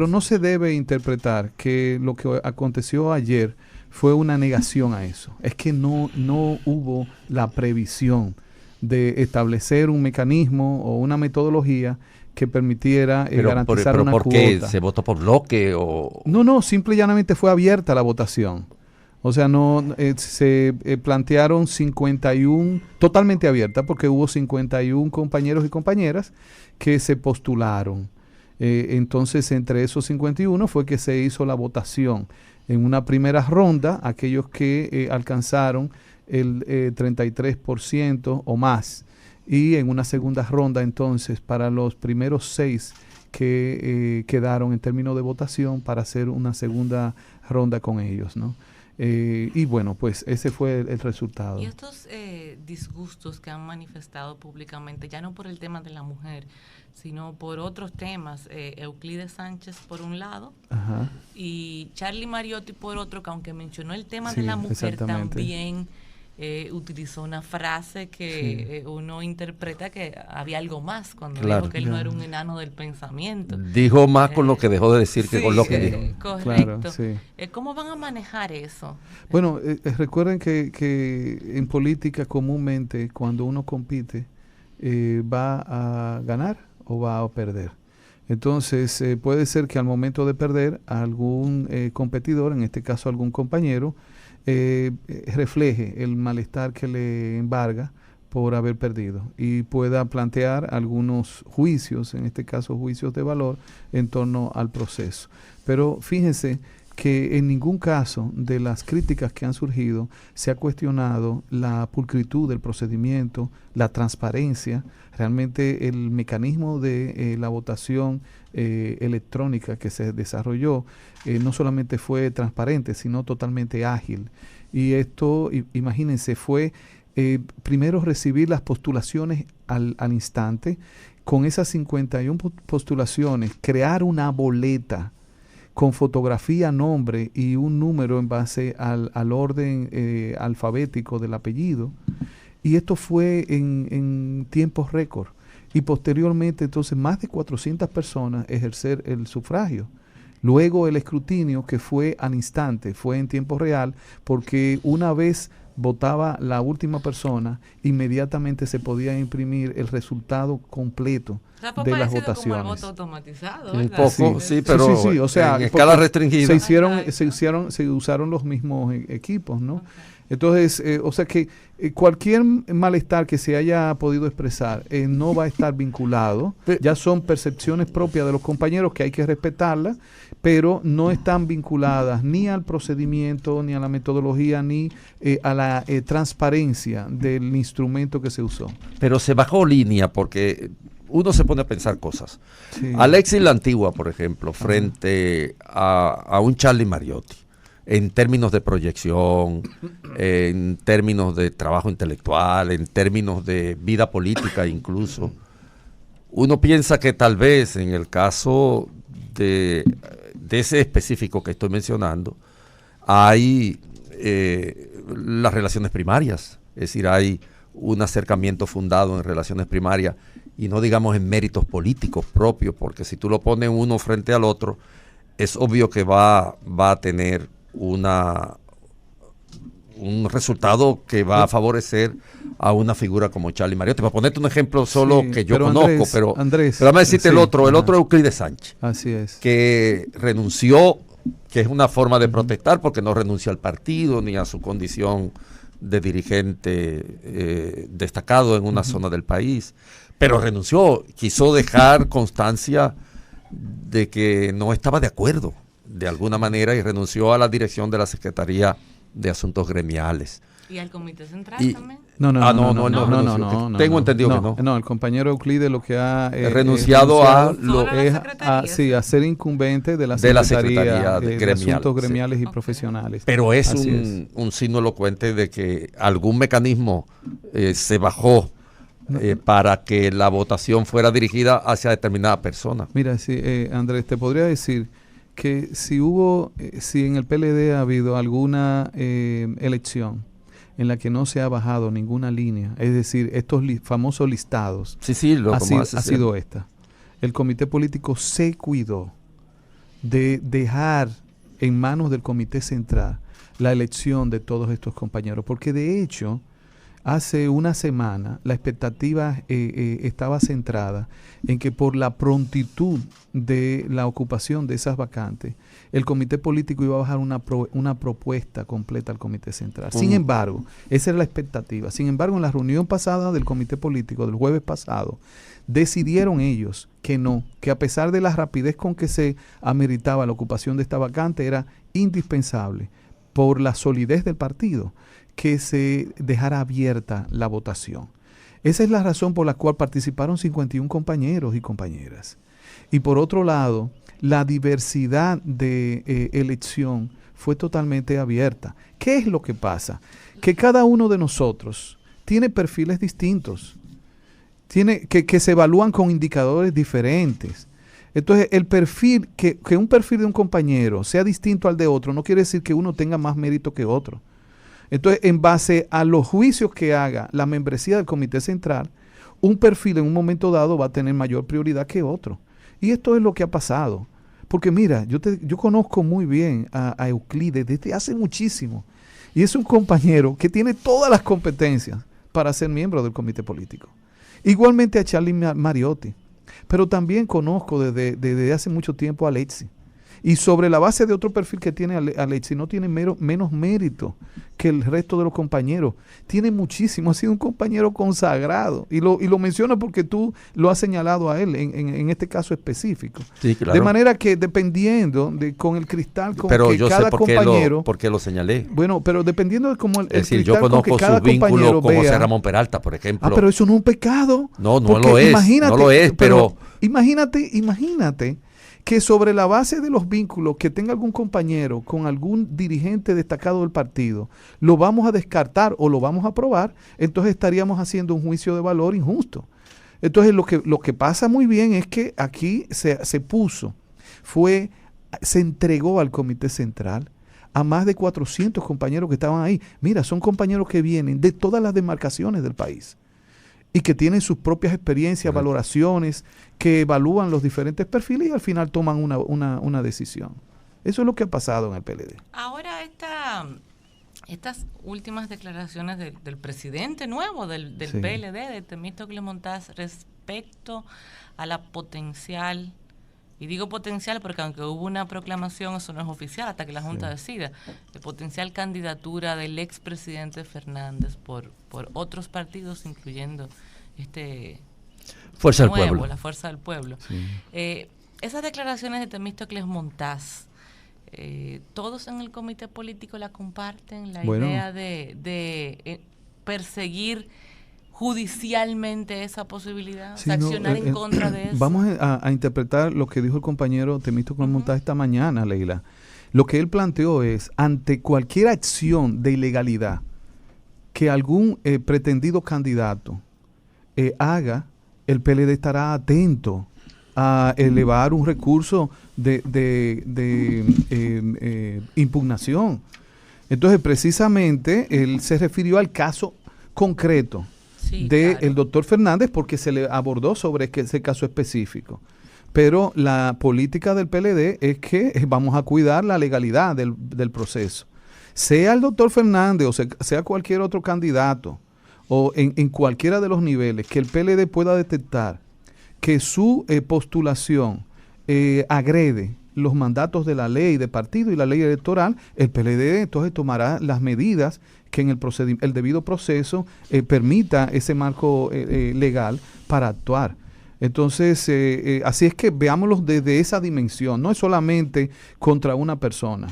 no se debe interpretar que lo que aconteció ayer fue una negación a eso. Es que no hubo la previsión de establecer un mecanismo o una metodología que permitiera garantizar una ¿por cuota. qué? ¿Se votó por bloque o...? No, simple y llanamente fue abierta la votación. O sea, se plantearon 51, totalmente abierta, porque hubo 51 compañeros y compañeras que se postularon. Entonces, entre esos 51 fue que se hizo la votación. En una primera ronda, aquellos que alcanzaron el 33% o más. Y en una segunda ronda, entonces, para los primeros 6 que quedaron en términos de votación para hacer una segunda ronda con ellos, ¿no? Y bueno, pues ese fue el resultado. Y estos disgustos que han manifestado públicamente, ya no por el tema de la mujer, sino por otros temas, Euclides Sánchez por un lado, Ajá. y Charlie Mariotti por otro, que aunque mencionó el tema de la mujer, también utilizó una frase que uno interpreta que había algo más cuando dijo que él no era un enano del pensamiento. Dijo más con lo que dejó de decir que con lo que dijo. Correcto. Claro, sí. ¿Cómo van a manejar eso? Bueno, recuerden que en política comúnmente cuando uno compite va a ganar o va a perder. Entonces puede ser que al momento de perder algún competidor, en este caso algún compañero, refleje el malestar que le embarga por haber perdido y pueda plantear algunos juicios, en este caso juicios de valor, en torno al proceso. Pero fíjense que en ningún caso de las críticas que han surgido se ha cuestionado la pulcritud del procedimiento, la transparencia. Realmente el mecanismo de la votación electrónica que se desarrolló no solamente fue transparente, sino totalmente ágil. Y esto, imagínense, fue primero recibir las postulaciones al instante. Con esas 51 postulaciones, crear una boleta con fotografía, nombre y un número en base al orden alfabético del apellido. Y esto fue en tiempos récord. Y posteriormente, entonces, más de 400 personas ejercer el sufragio. Luego el escrutinio, que fue al instante, fue en tiempo real, porque una vez votaba la última persona, inmediatamente se podía imprimir el resultado completo de las votaciones. Como el voto automatizado, un poco, sí, pero sí, o sea, en escala restringida. Se usaron los mismos equipos, ¿no? Okay. Entonces, o sea que cualquier malestar que se haya podido expresar no va a estar vinculado, ya son percepciones propias de los compañeros que hay que respetarlas, pero no están vinculadas ni al procedimiento, ni a la metodología, ni a la transparencia del instrumento que se usó. Pero se bajó línea porque uno se pone a pensar cosas. Sí. Alexis La Antigua, por ejemplo, frente a un Charlie Mariotti, en términos de proyección, en términos de trabajo intelectual, en términos de vida política incluso. Uno piensa que tal vez en el caso de ese específico que estoy mencionando, hay las relaciones primarias, es decir, hay un acercamiento fundado en relaciones primarias y no digamos en méritos políticos propios, porque si tú lo pones uno frente al otro, es obvio que va a tener un resultado que va a favorecer a una figura como Charlie Mariotti. Para ponerte un ejemplo solo que yo conozco, pero vamos a decirte el otro Euclides Sánchez. Así es. Que renunció, que es una forma de protestar porque no renuncia al partido ni a su condición de dirigente destacado en una zona del país, pero renunció, quiso dejar constancia de que no estaba de acuerdo de alguna manera y renunció a la dirección de la Secretaría de Asuntos Gremiales. ¿Y al Comité Central también? No. Tengo entendido que no. No, el compañero Euclides lo que ha renunciado a ser incumbente de la Secretaría de Asuntos Gremiales y Profesionales. Pero es un signo elocuente de que algún mecanismo se bajó para que la votación fuera dirigida hacia determinada persona. Mira, sí, Andrés, te podría decir que si en el PLD ha habido alguna elección en la que no se ha bajado ninguna línea, es decir, estos famosos listados, ha sido esta. El comité político se cuidó de dejar en manos del comité central la elección de todos estos compañeros, porque de hecho hace una semana la expectativa estaba centrada en que por la prontitud de la ocupación de esas vacantes, el comité político iba a bajar una propuesta completa al comité central. Sin embargo, esa era la expectativa. Sin embargo, en la reunión pasada del comité político del jueves pasado, decidieron ellos que no, que a pesar de la rapidez con que se ameritaba la ocupación de esta vacante, era indispensable por la solidez del partido que se dejara abierta la votación. Esa es la razón por la cual participaron 51 compañeros y compañeras. Y por otro lado, la diversidad de elección fue totalmente abierta. ¿Qué es lo que pasa? Que cada uno de nosotros tiene perfiles distintos, que se evalúan con indicadores diferentes. Entonces, el perfil, que un perfil de un compañero sea distinto al de otro, no quiere decir que uno tenga más mérito que otro. Entonces, en base a los juicios que haga la membresía del Comité Central, un perfil en un momento dado va a tener mayor prioridad que otro. Y esto es lo que ha pasado. Porque mira, yo conozco muy bien a Euclides desde hace muchísimo. Y es un compañero que tiene todas las competencias para ser miembro del comité político. Igualmente a Charlie Mariotti. Pero también conozco desde hace mucho tiempo a Alexis. Y sobre la base de otro perfil que tiene Alexis, no tiene menos mérito que el resto de los compañeros. Tiene muchísimo, ha sido un compañero consagrado. Y lo menciono porque tú lo has señalado a él en este caso específico. Sí, claro. De manera que dependiendo con el cristal con pero que yo cada sé por compañero... ¿Por qué lo señalé? Bueno, pero dependiendo de cómo el es decir, cristal yo conozco con que cada sus vínculos con vea, José Ramón Peralta, por ejemplo. pero eso no es un pecado. No lo es, pero imagínate que sobre la base de los vínculos que tenga algún compañero con algún dirigente destacado del partido, lo vamos a descartar o lo vamos a aprobar, entonces estaríamos haciendo un juicio de valor injusto. Entonces lo que pasa muy bien es que aquí se entregó al Comité Central a más de 400 compañeros que estaban ahí. Mira, son compañeros que vienen de todas las demarcaciones del país y que tienen sus propias experiencias, valoraciones, que evalúan los diferentes perfiles y al final toman una decisión. Eso es lo que ha pasado en el PLD. Ahora estas últimas declaraciones del presidente nuevo del Sí. PLD, de Temístocles Montaz, respecto a la potencial, y digo potencial porque aunque hubo una proclamación, eso no es oficial hasta que la Junta decida, de potencial candidatura del expresidente Fernández por otros partidos, incluyendo Fuerza del Pueblo. la Fuerza del Pueblo. Sí. Esas declaraciones de Temístocles Montaz, todos en el comité político la comparten, la idea de perseguir judicialmente esa posibilidad, Sí, accionar en contra de eso. Vamos a interpretar lo que dijo el compañero Temístocles Montaz esta mañana, Leila. Lo que él planteó es, ante cualquier acción de ilegalidad que algún pretendido candidato haga, el PLD estará atento a elevar un recurso de impugnación. Entonces, precisamente, él se refirió al caso concreto del doctor Fernández porque se le abordó sobre ese caso específico. Pero la política del PLD es que vamos a cuidar la legalidad del proceso. Sea el doctor Fernández o sea cualquier otro candidato o en cualquiera de los niveles que el PLD pueda detectar que su postulación agrede los mandatos de la ley de partido y la ley electoral, el PLD entonces tomará las medidas que en el debido proceso permita ese marco legal para actuar. Entonces, así es que veámoslo desde esa dimensión. No es solamente contra una persona,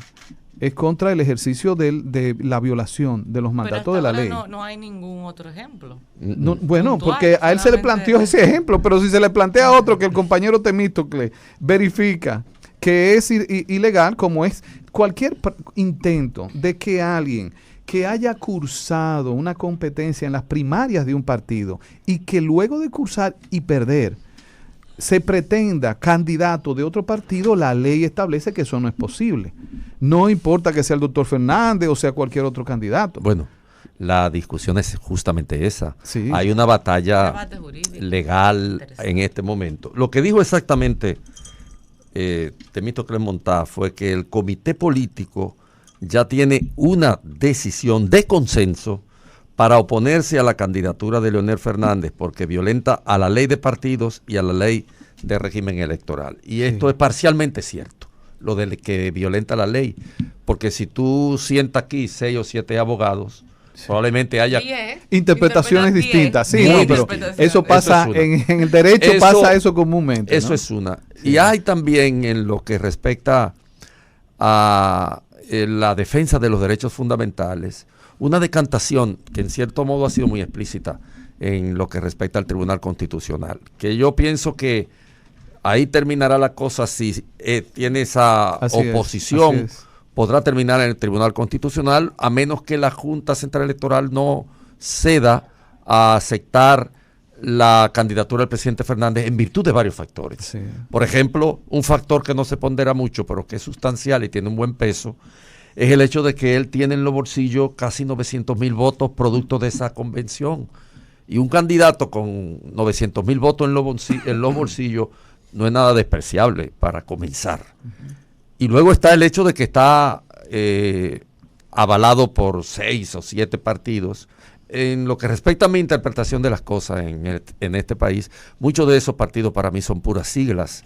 es contra el ejercicio de la violación de los mandatos de la ley. No hay ningún otro ejemplo. Bueno, puntual, porque a él se le planteó ese ejemplo, pero si se le plantea a otro que el compañero Temístocles verifica que es ilegal, como es cualquier intento de que alguien que haya cursado una competencia en las primarias de un partido y que luego de cursar y perder se pretenda candidato de otro partido, la ley establece que eso no es posible. No importa que sea el doctor Fernández o sea cualquier otro candidato. Bueno, la discusión es justamente esa. Sí. Hay una batalla legal en este momento. Lo que dijo exactamente Temístocles Montaz fue que el comité político ya tiene una decisión de consenso para oponerse a la candidatura de Leonel Fernández porque violenta a la ley de partidos y a la ley de régimen electoral. Y esto es parcialmente cierto, lo de que violenta la ley, porque si tú sientas aquí 6 o 7 abogados, probablemente haya interpretaciones distintas. Sí, no, pero eso pasa en el derecho, pasa eso comúnmente. Eso ¿no? es una. Sí. Y hay también en lo que respecta a la defensa de los derechos fundamentales, una decantación que en cierto modo ha sido muy explícita en lo que respecta al Tribunal Constitucional, que yo pienso que ahí terminará la cosa si tiene esa oposición. Podrá terminar en el Tribunal Constitucional, a menos que la Junta Central Electoral no ceda a aceptar la candidatura del presidente Fernández en virtud de varios factores. Sí. Por ejemplo, un factor que no se pondera mucho, pero que es sustancial y tiene un buen peso, es el hecho de que él tiene en los bolsillos casi 900,000 votos producto de esa convención. Y un candidato con 900,000 votos en los bolsillos no es nada despreciable para comenzar. Y luego está el hecho de que está avalado por 6 o 7 partidos. En lo que respecta a mi interpretación de las cosas en este país, muchos de esos partidos para mí son puras siglas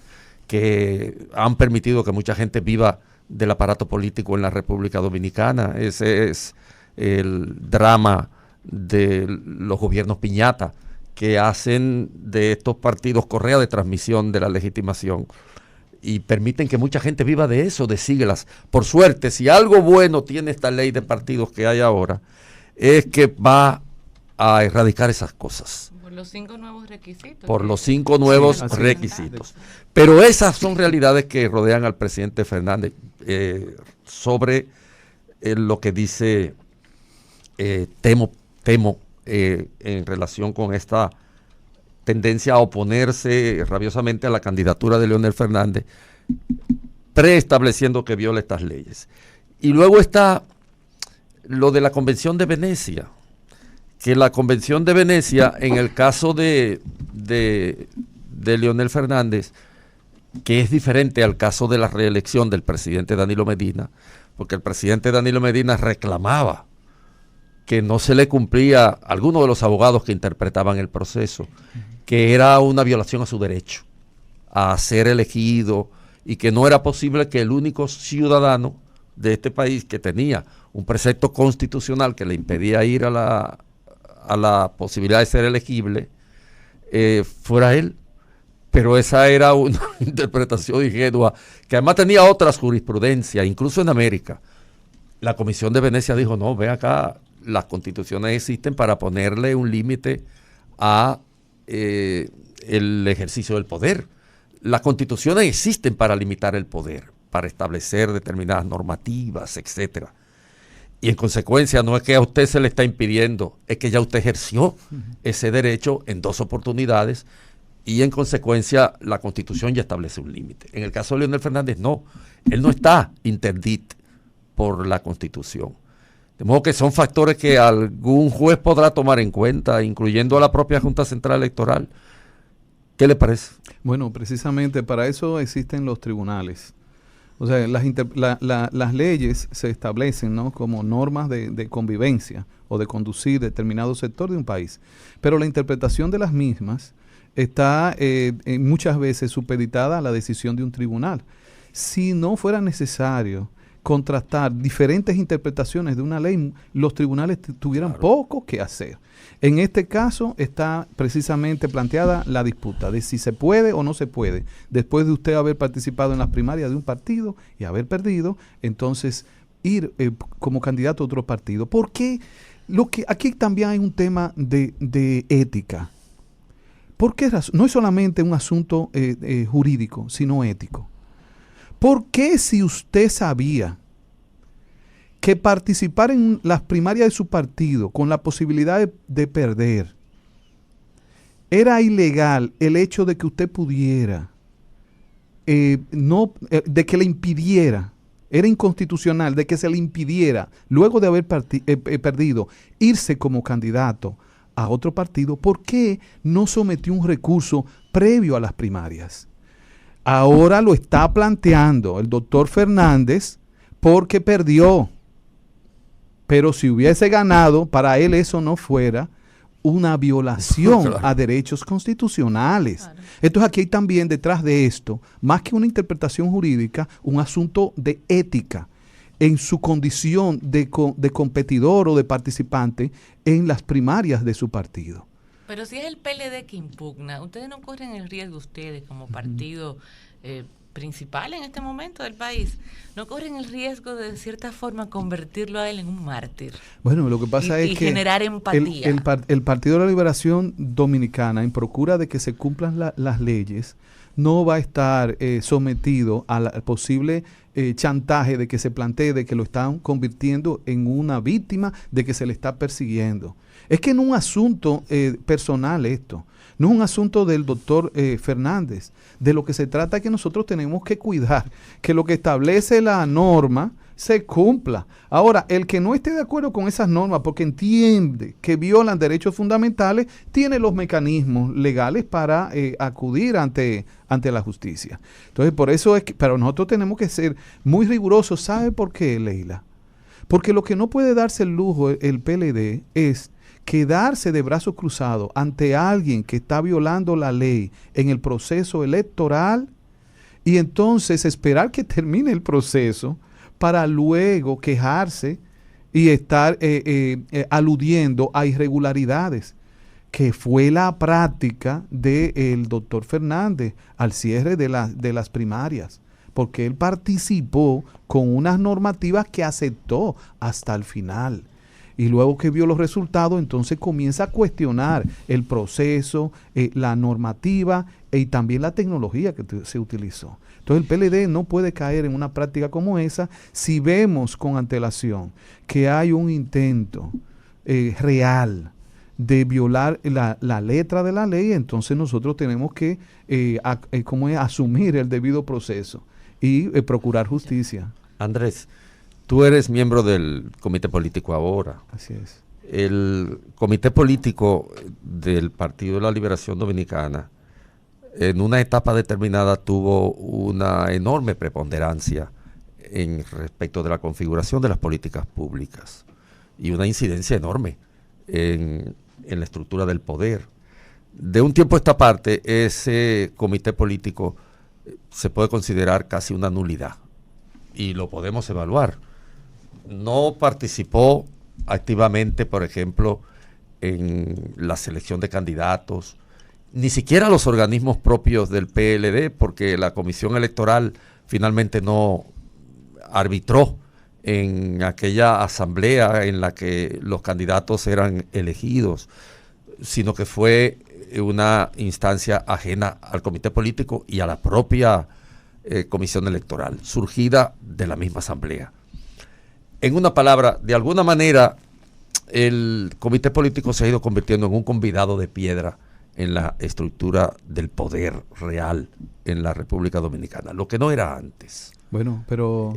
que han permitido que mucha gente viva del aparato político en la República Dominicana. Ese es el drama de los gobiernos piñata, que hacen de estos partidos correa de transmisión de la legitimación y permiten que mucha gente viva de eso, de siglas. Por suerte, si algo bueno tiene esta ley de partidos que hay ahora, es que va a erradicar esas cosas. Por los 5 nuevos requisitos. Por los 5 nuevos requisitos. Pero esas son realidades que rodean al presidente Fernández. Sobre lo que dice, temo en relación con esta tendencia a oponerse rabiosamente a la candidatura de Leonel Fernández, preestableciendo que viola estas leyes. Y luego está lo de la Convención de Venecia, que la Convención de Venecia, en el caso de Leonel Fernández, que es diferente al caso de la reelección del presidente Danilo Medina, porque el presidente Danilo Medina reclamaba que no se le cumplía a algunos de los abogados que interpretaban el proceso, que era una violación a su derecho a ser elegido y que no era posible que el único ciudadano de este país que tenía un precepto constitucional que le impedía ir a la posibilidad de ser elegible fuera él. Pero esa era una interpretación ingenua, que además tenía otras jurisprudencias, incluso en América. La Comisión de Venecia dijo, no, ven acá, las constituciones existen para ponerle un límite a el ejercicio del poder. Las constituciones existen para limitar el poder, para establecer determinadas normativas, etcétera. Y en consecuencia no es que a usted se le está impidiendo, es que ya usted ejerció ese derecho en 2 oportunidades y en consecuencia la Constitución ya establece un límite. En el caso de Leonel Fernández no, él no está interdit por la Constitución. De modo que son factores que algún juez podrá tomar en cuenta, incluyendo a la propia Junta Central Electoral. ¿Qué le parece? Bueno, precisamente para eso existen los tribunales. O sea, las leyes se establecen, ¿no?, como normas de convivencia o de conducir determinado sector de un país. Pero la interpretación de las mismas está muchas veces supeditada a la decisión de un tribunal. Si no fuera necesario contrastar diferentes interpretaciones de una ley, los tribunales tuvieran poco que hacer. En este caso está precisamente planteada la disputa de si se puede o no se puede. Después de usted haber participado en las primarias de un partido y haber perdido, entonces ir como candidato a otro partido. Porque aquí también hay un tema de ética. ¿Por qué razón? No es solamente un asunto jurídico, sino ético. ¿Por qué si usted sabía que participar en las primarias de su partido con la posibilidad de perder era ilegal el hecho de que usted pudiera, de que le impidiera, era inconstitucional, de que se le impidiera, luego de haber perdido, irse como candidato a otro partido? ¿Por qué no sometió un recurso previo a las primarias? Ahora lo está planteando el doctor Fernández porque perdió. Pero si hubiese ganado, para él eso no fuera una violación Claro. a derechos constitucionales. Entonces aquí hay también detrás de esto, más que una interpretación jurídica, un asunto de ética en su condición de competidor o de participante en las primarias de su partido. Pero si es el PLD que impugna, ¿ustedes no corren el riesgo, ustedes como partido principal en este momento del país, no corren el riesgo de cierta forma convertirlo a él en un mártir? Bueno, lo que pasa es que generar empatía. El Partido de la Liberación Dominicana, en procura de que se cumplan las leyes, no va a estar sometido al posible chantaje de que se plantee de que lo están convirtiendo en una víctima, de que se le está persiguiendo. Es que no es un asunto personal esto, no es un asunto del doctor Fernández. De lo que se trata es que nosotros tenemos que cuidar que lo que establece la norma se cumpla. Ahora, el que no esté de acuerdo con esas normas porque entiende que violan derechos fundamentales, tiene los mecanismos legales para acudir ante la justicia. Entonces, por eso es que, pero nosotros tenemos que ser muy rigurosos. ¿Sabe por qué, Leila? Porque lo que no puede darse el lujo el PLD es quedarse de brazos cruzados ante alguien que está violando la ley en el proceso electoral y entonces esperar que termine el proceso para luego quejarse y estar aludiendo a irregularidades, que fue la práctica del doctor Fernández al cierre de las primarias, porque él participó con unas normativas que aceptó hasta el final. Y luego que vio los resultados, entonces comienza a cuestionar el proceso, la normativa y también la tecnología que se utilizó. Entonces el PLD no puede caer en una práctica como esa si vemos con antelación que hay un intento real de violar la letra de la ley. Entonces nosotros tenemos que asumir el debido proceso y procurar justicia. Andrés, tú eres miembro del comité político ahora. Así es. El comité político del Partido de la Liberación Dominicana en una etapa determinada tuvo una enorme preponderancia en respecto de la configuración de las políticas públicas y una incidencia enorme en la estructura del poder. De un tiempo a esta parte, ese comité político se puede considerar casi una nulidad y lo podemos evaluar. No participó activamente, por ejemplo, en la selección de candidatos, ni siquiera los organismos propios del PLD, porque la Comisión Electoral finalmente no arbitró en aquella asamblea en la que los candidatos eran elegidos, sino que fue una instancia ajena al comité político y a la propia Comisión Electoral, surgida de la misma asamblea. En una palabra, de alguna manera, el comité político se ha ido convirtiendo en un convidado de piedra en la estructura del poder real en la República Dominicana, lo que no era antes. Bueno, pero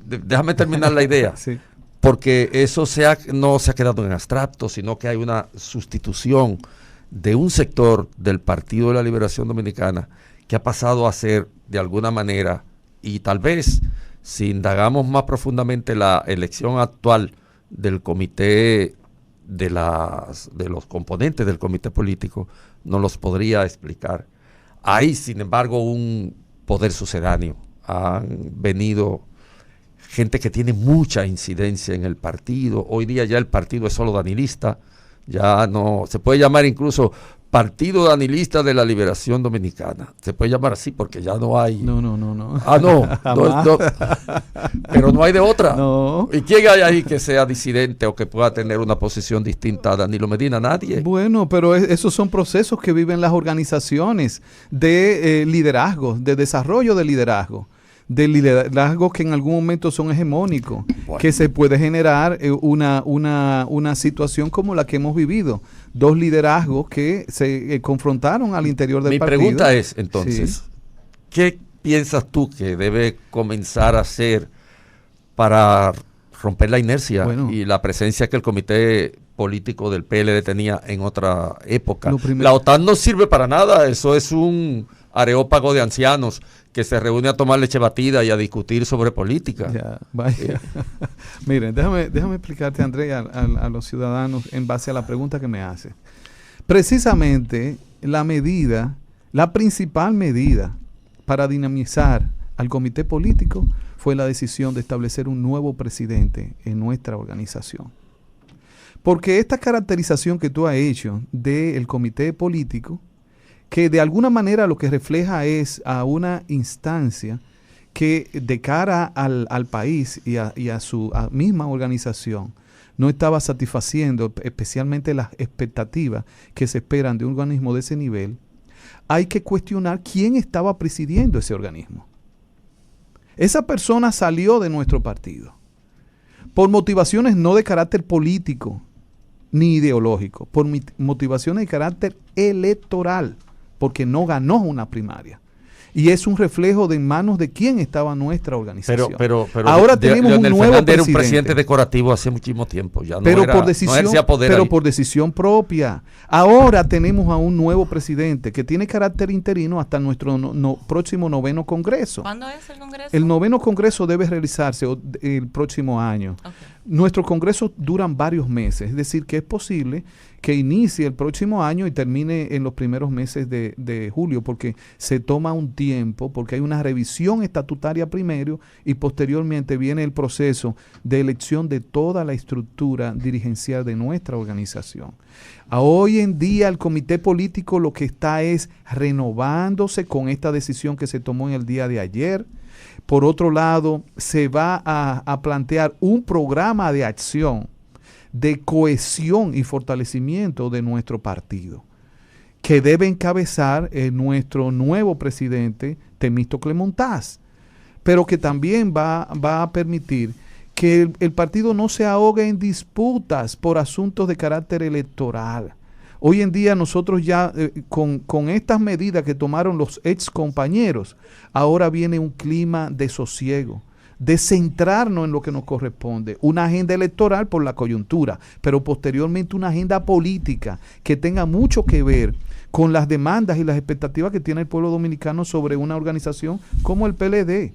déjame terminar la idea, sí. Porque eso no se ha quedado en abstracto, sino que hay una sustitución de un sector del Partido de la Liberación Dominicana que ha pasado a ser, de alguna manera, y tal vez, si indagamos más profundamente la elección actual del comité, de los componentes del comité político, no los podría explicar. Hay, sin embargo, un poder sucedáneo. Han venido gente que tiene mucha incidencia en el partido. Hoy día ya el partido es solo danilista, ya no, se puede llamar incluso Partido Danilista de la Liberación Dominicana. Se puede llamar así porque ya no hay. No. Ah, no. Pero no hay de otra. No. ¿Y quién hay ahí que sea disidente o que pueda tener una posición distinta a Danilo Medina? Nadie. Bueno, pero esos son procesos que viven las organizaciones de liderazgo, de desarrollo de liderazgo que en algún momento son hegemónicos, bueno, que se puede generar una situación como la que hemos vivido. Dos liderazgos que se confrontaron al interior del partido. Mi pregunta es, entonces, sí, ¿qué piensas tú que debe comenzar a hacer para romper la inercia y la presencia que el comité político del PLD tenía en otra época? La OTAN no sirve para nada, eso es un areópago de ancianos que se reúne a tomar leche batida y a discutir sobre política. Ya, vaya. Miren, déjame explicarte, Andrés, a los ciudadanos en base a la pregunta que me hace. Precisamente la principal medida para dinamizar al comité político fue la decisión de establecer un nuevo presidente en nuestra organización. Porque esta caracterización que tú has hecho del comité político, que de alguna manera lo que refleja es a una instancia que de cara al país y a su misma organización no estaba satisfaciendo especialmente las expectativas que se esperan de un organismo de ese nivel, hay que cuestionar quién estaba presidiendo ese organismo. Esa persona salió de nuestro partido por motivaciones no de carácter político ni ideológico, por motivaciones de carácter electoral, porque no ganó una primaria. Y es un reflejo de en manos de quién estaba nuestra organización. Pero ahora tenemos un nuevo presidente. Era un presidente decorativo hace muchísimo tiempo. Ya por decisión propia. Ahora tenemos a un nuevo presidente que tiene carácter interino hasta nuestro próximo 9º Congreso. ¿Cuándo es el Congreso? El 9º Congreso debe realizarse el próximo año. Okay. Nuestros congresos duran varios meses, es decir, que es posible que inicie el próximo año y termine en los primeros meses de julio, porque se toma un tiempo, porque hay una revisión estatutaria primero y posteriormente viene el proceso de elección de toda la estructura dirigencial de nuestra organización. Hoy en día el comité político lo que está es renovándose con esta decisión que se tomó en el día de ayer. Por otro lado, se va a plantear un programa de acción, de cohesión y fortalecimiento de nuestro partido, que debe encabezar nuestro nuevo presidente, Temístocle Montaz, pero que también va a permitir que el partido no se ahogue en disputas por asuntos de carácter electoral. Hoy en día nosotros ya con estas medidas que tomaron los ex compañeros, ahora viene un clima de sosiego, de centrarnos en lo que nos corresponde, una agenda electoral por la coyuntura, pero posteriormente una agenda política que tenga mucho que ver con las demandas y las expectativas que tiene el pueblo dominicano sobre una organización como el PLD.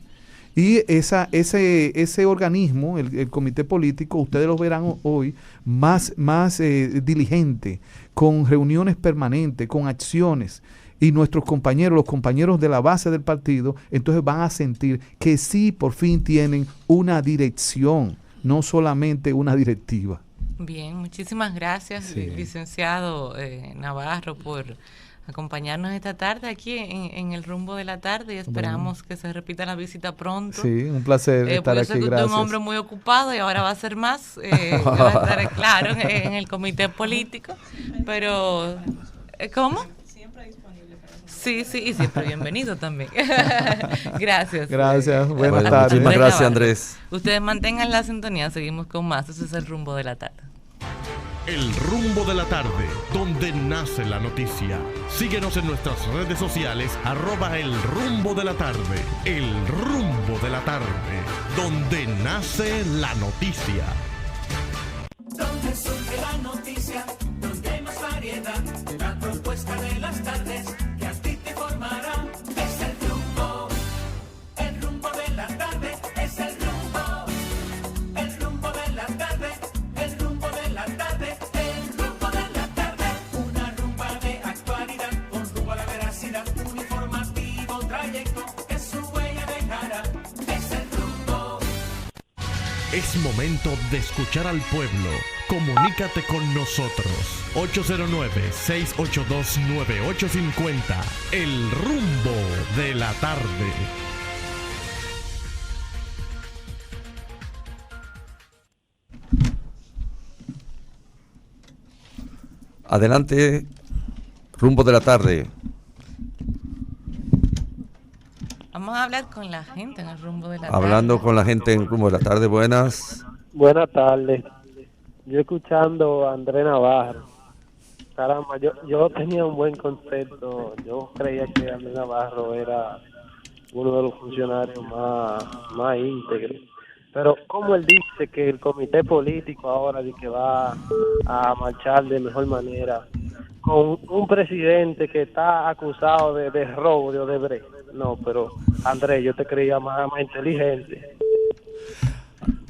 Y ese organismo, el comité político, ustedes lo verán hoy más diligente, con reuniones permanentes, con acciones. Y nuestros compañeros, los compañeros de la base del partido, entonces van a sentir que sí, por fin tienen una dirección, no solamente una directiva. Bien, muchísimas gracias, licenciado Navarro, por acompañarnos esta tarde aquí en el Rumbo de la Tarde, y esperamos que se repita la visita pronto. Sí, un placer estar aquí, gracias. Usted es un hombre muy ocupado y ahora va a ser más, va a estar claro en el comité político, pero ¿cómo? Siempre disponible para nosotros. Sí, y siempre bienvenido también. Gracias. Gracias, buenas tardes. Muchísimas gracias, Andrés. Ustedes mantengan la sintonía, seguimos con más. Ese es el Rumbo de la Tarde. El Rumbo de la Tarde, donde nace la noticia. Síguenos en nuestras redes sociales, @El Rumbo de la Tarde. El Rumbo de la Tarde, donde nace la noticia. Donde surge la noticia, donde hay más variedad, la propuesta de las tardes que a ti te formará. Es el Rumbo de la Tarde, es el Rumbo de la Tarde. Un informativo trayecto que su huella dejará. Es el Rumbo. Es momento de escuchar al pueblo. Comunícate con nosotros. 809-682-9850. El Rumbo de la Tarde. Adelante, Rumbo de la Tarde. Vamos a hablar con la gente en el Rumbo de la Tarde. Hablando con la gente en el Rumbo de la Tarde, buenas. Buenas tardes. Yo escuchando a Andrés Navarro. Caramba, yo tenía un buen concepto. Yo creía que Andrés Navarro era uno de los funcionarios más íntegros. Pero como él dice que el comité político ahora dice que va a marchar de mejor manera, con un presidente que está acusado de robo de Odebrecht. No, pero Andrés, yo te creía más inteligente.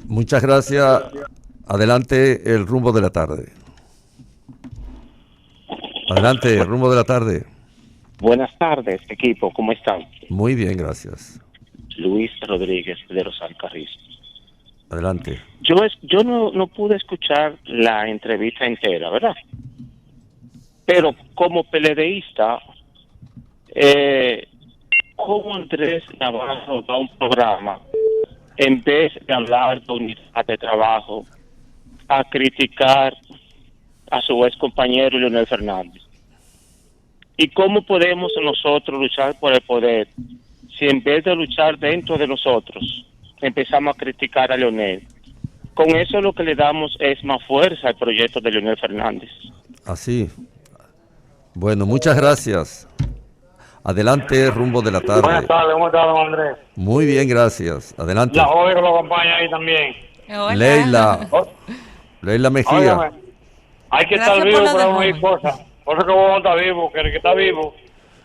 Muchas gracias. Adelante, el rumbo de la tarde. Adelante, el rumbo de la tarde. Buenas tardes, equipo, ¿cómo están? Muy bien, gracias. Luis Rodríguez de los Alcarrizos. Adelante. Yo no pude escuchar la entrevista entera, ¿verdad? Pero como PLDista, ¿cómo Andrés Navarro da un programa en vez de hablar de unidad de trabajo a criticar a su ex compañero Leonel Fernández? ¿Y cómo podemos nosotros luchar por el poder si en vez de luchar dentro de nosotros empezamos a criticar a Leonel? Con eso lo que le damos es más fuerza al proyecto de Leonel Fernández. Así. Bueno, muchas gracias. Adelante, rumbo de la tarde. Buenas tardes, ¿cómo está, don Andrés? Muy bien, gracias. Adelante. La joven que lo acompaña ahí también. Leila. Leila Mejía. Óyeme, hay que estar vivo para no oír cosas. Por eso que vos no estás vivo, que el que está vivo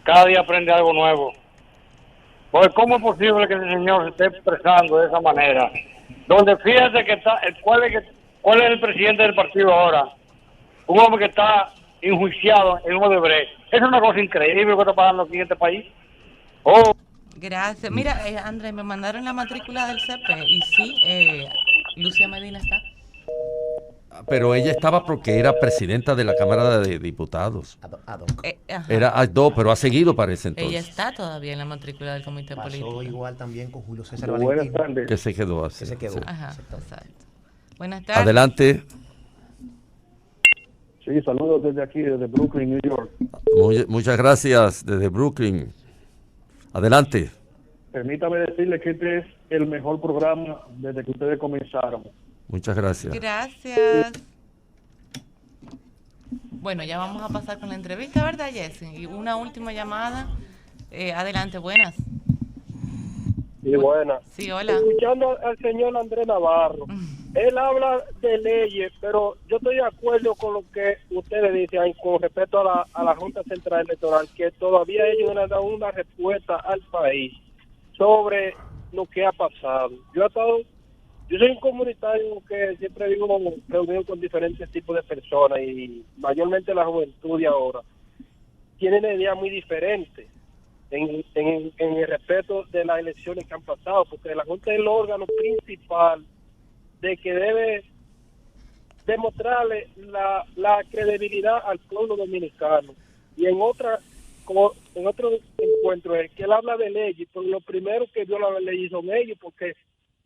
cada día aprende algo nuevo. Porque ¿cómo es posible que el señor se esté expresando de esa manera? Donde fíjate que está, ¿cuál es el presidente del partido ahora? Un hombre que está enjuiciado en Odebrecht. Es una cosa increíble lo que está pasando aquí en este país. Oh. Gracias. Mira, Andrés, me mandaron la matrícula del CP y sí, Lucia Medina está. Pero ella estaba porque era presidenta de la Cámara de Diputados. Era ad hoc, pero ha seguido para ese entonces. Ella está todavía en la matrícula del comité político. Pasó igual también con Julio César Valentino. Buenas tardes. Que se quedó así. Que se quedó. Sí. Ajá, exacto. Buenas tardes. Adelante. Sí, saludos desde aquí, desde Brooklyn, New York. Muchas gracias desde Brooklyn. Adelante. Permítame decirle que este es el mejor programa desde que ustedes comenzaron. Muchas gracias. Gracias. Bueno, ya vamos a pasar con la entrevista, ¿verdad, Jessy? Y una última llamada. Adelante, buenas. Sí, buenas. Sí, hola. Escuchando al señor Andrés Navarro, él habla de leyes, pero yo estoy de acuerdo con lo que ustedes dicen con respecto a la Junta Central Electoral, que todavía ellos no han dado una respuesta al país sobre lo que ha pasado. Yo soy un comunitario que siempre vivo reunido con diferentes tipos de personas y mayormente la juventud de ahora tiene una idea muy diferente en el respeto de las elecciones que han pasado, porque la Junta es el órgano principal de que debe demostrarle la credibilidad al pueblo dominicano. Y en otro encuentro es que él habla de leyes, pero lo primero que viola la ley son ellos, porque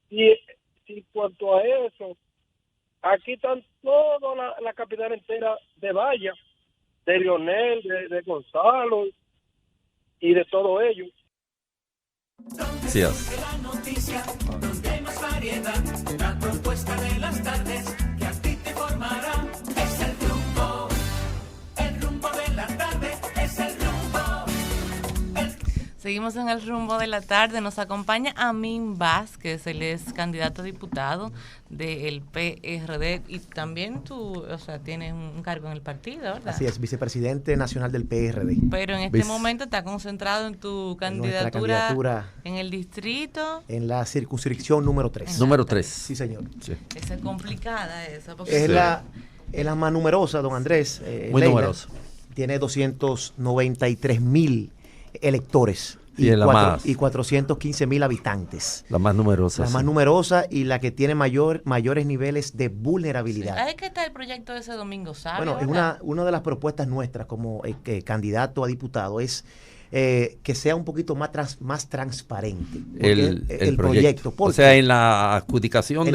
si cuanto a eso, aquí están toda la capital entera de Valla, de Leonel, de Gonzalo y de todo ello. Gracias. La noticia, donde hay más variedad, la propuesta de las tardes que a ti te formará. Es el rumbo de la tarde, es el rumbo. Seguimos en el rumbo de la tarde. Nos acompaña Amin Vázquez, él es candidato a diputado del PRD y también tú, tienes un cargo en el partido, ¿verdad? Así es, vicepresidente nacional del PRD. Pero en este momento está concentrado en tu candidatura en el distrito. En la circunscripción número 3. Número 3. Sí, señor. Sí. Esa es complicada esa. Es la más numerosa, don Andrés. Muy Leila, numerosa. Tiene 293,000 electores y 415,000 habitantes. La más numerosa. La más numerosa y la que tiene mayores niveles de vulnerabilidad. ¿Sabes qué está el proyecto de ese Domingo Sabio? Bueno, es una de las propuestas nuestras como candidato a diputado es que sea un poquito más transparente el proyecto. O sea, en la adjudicación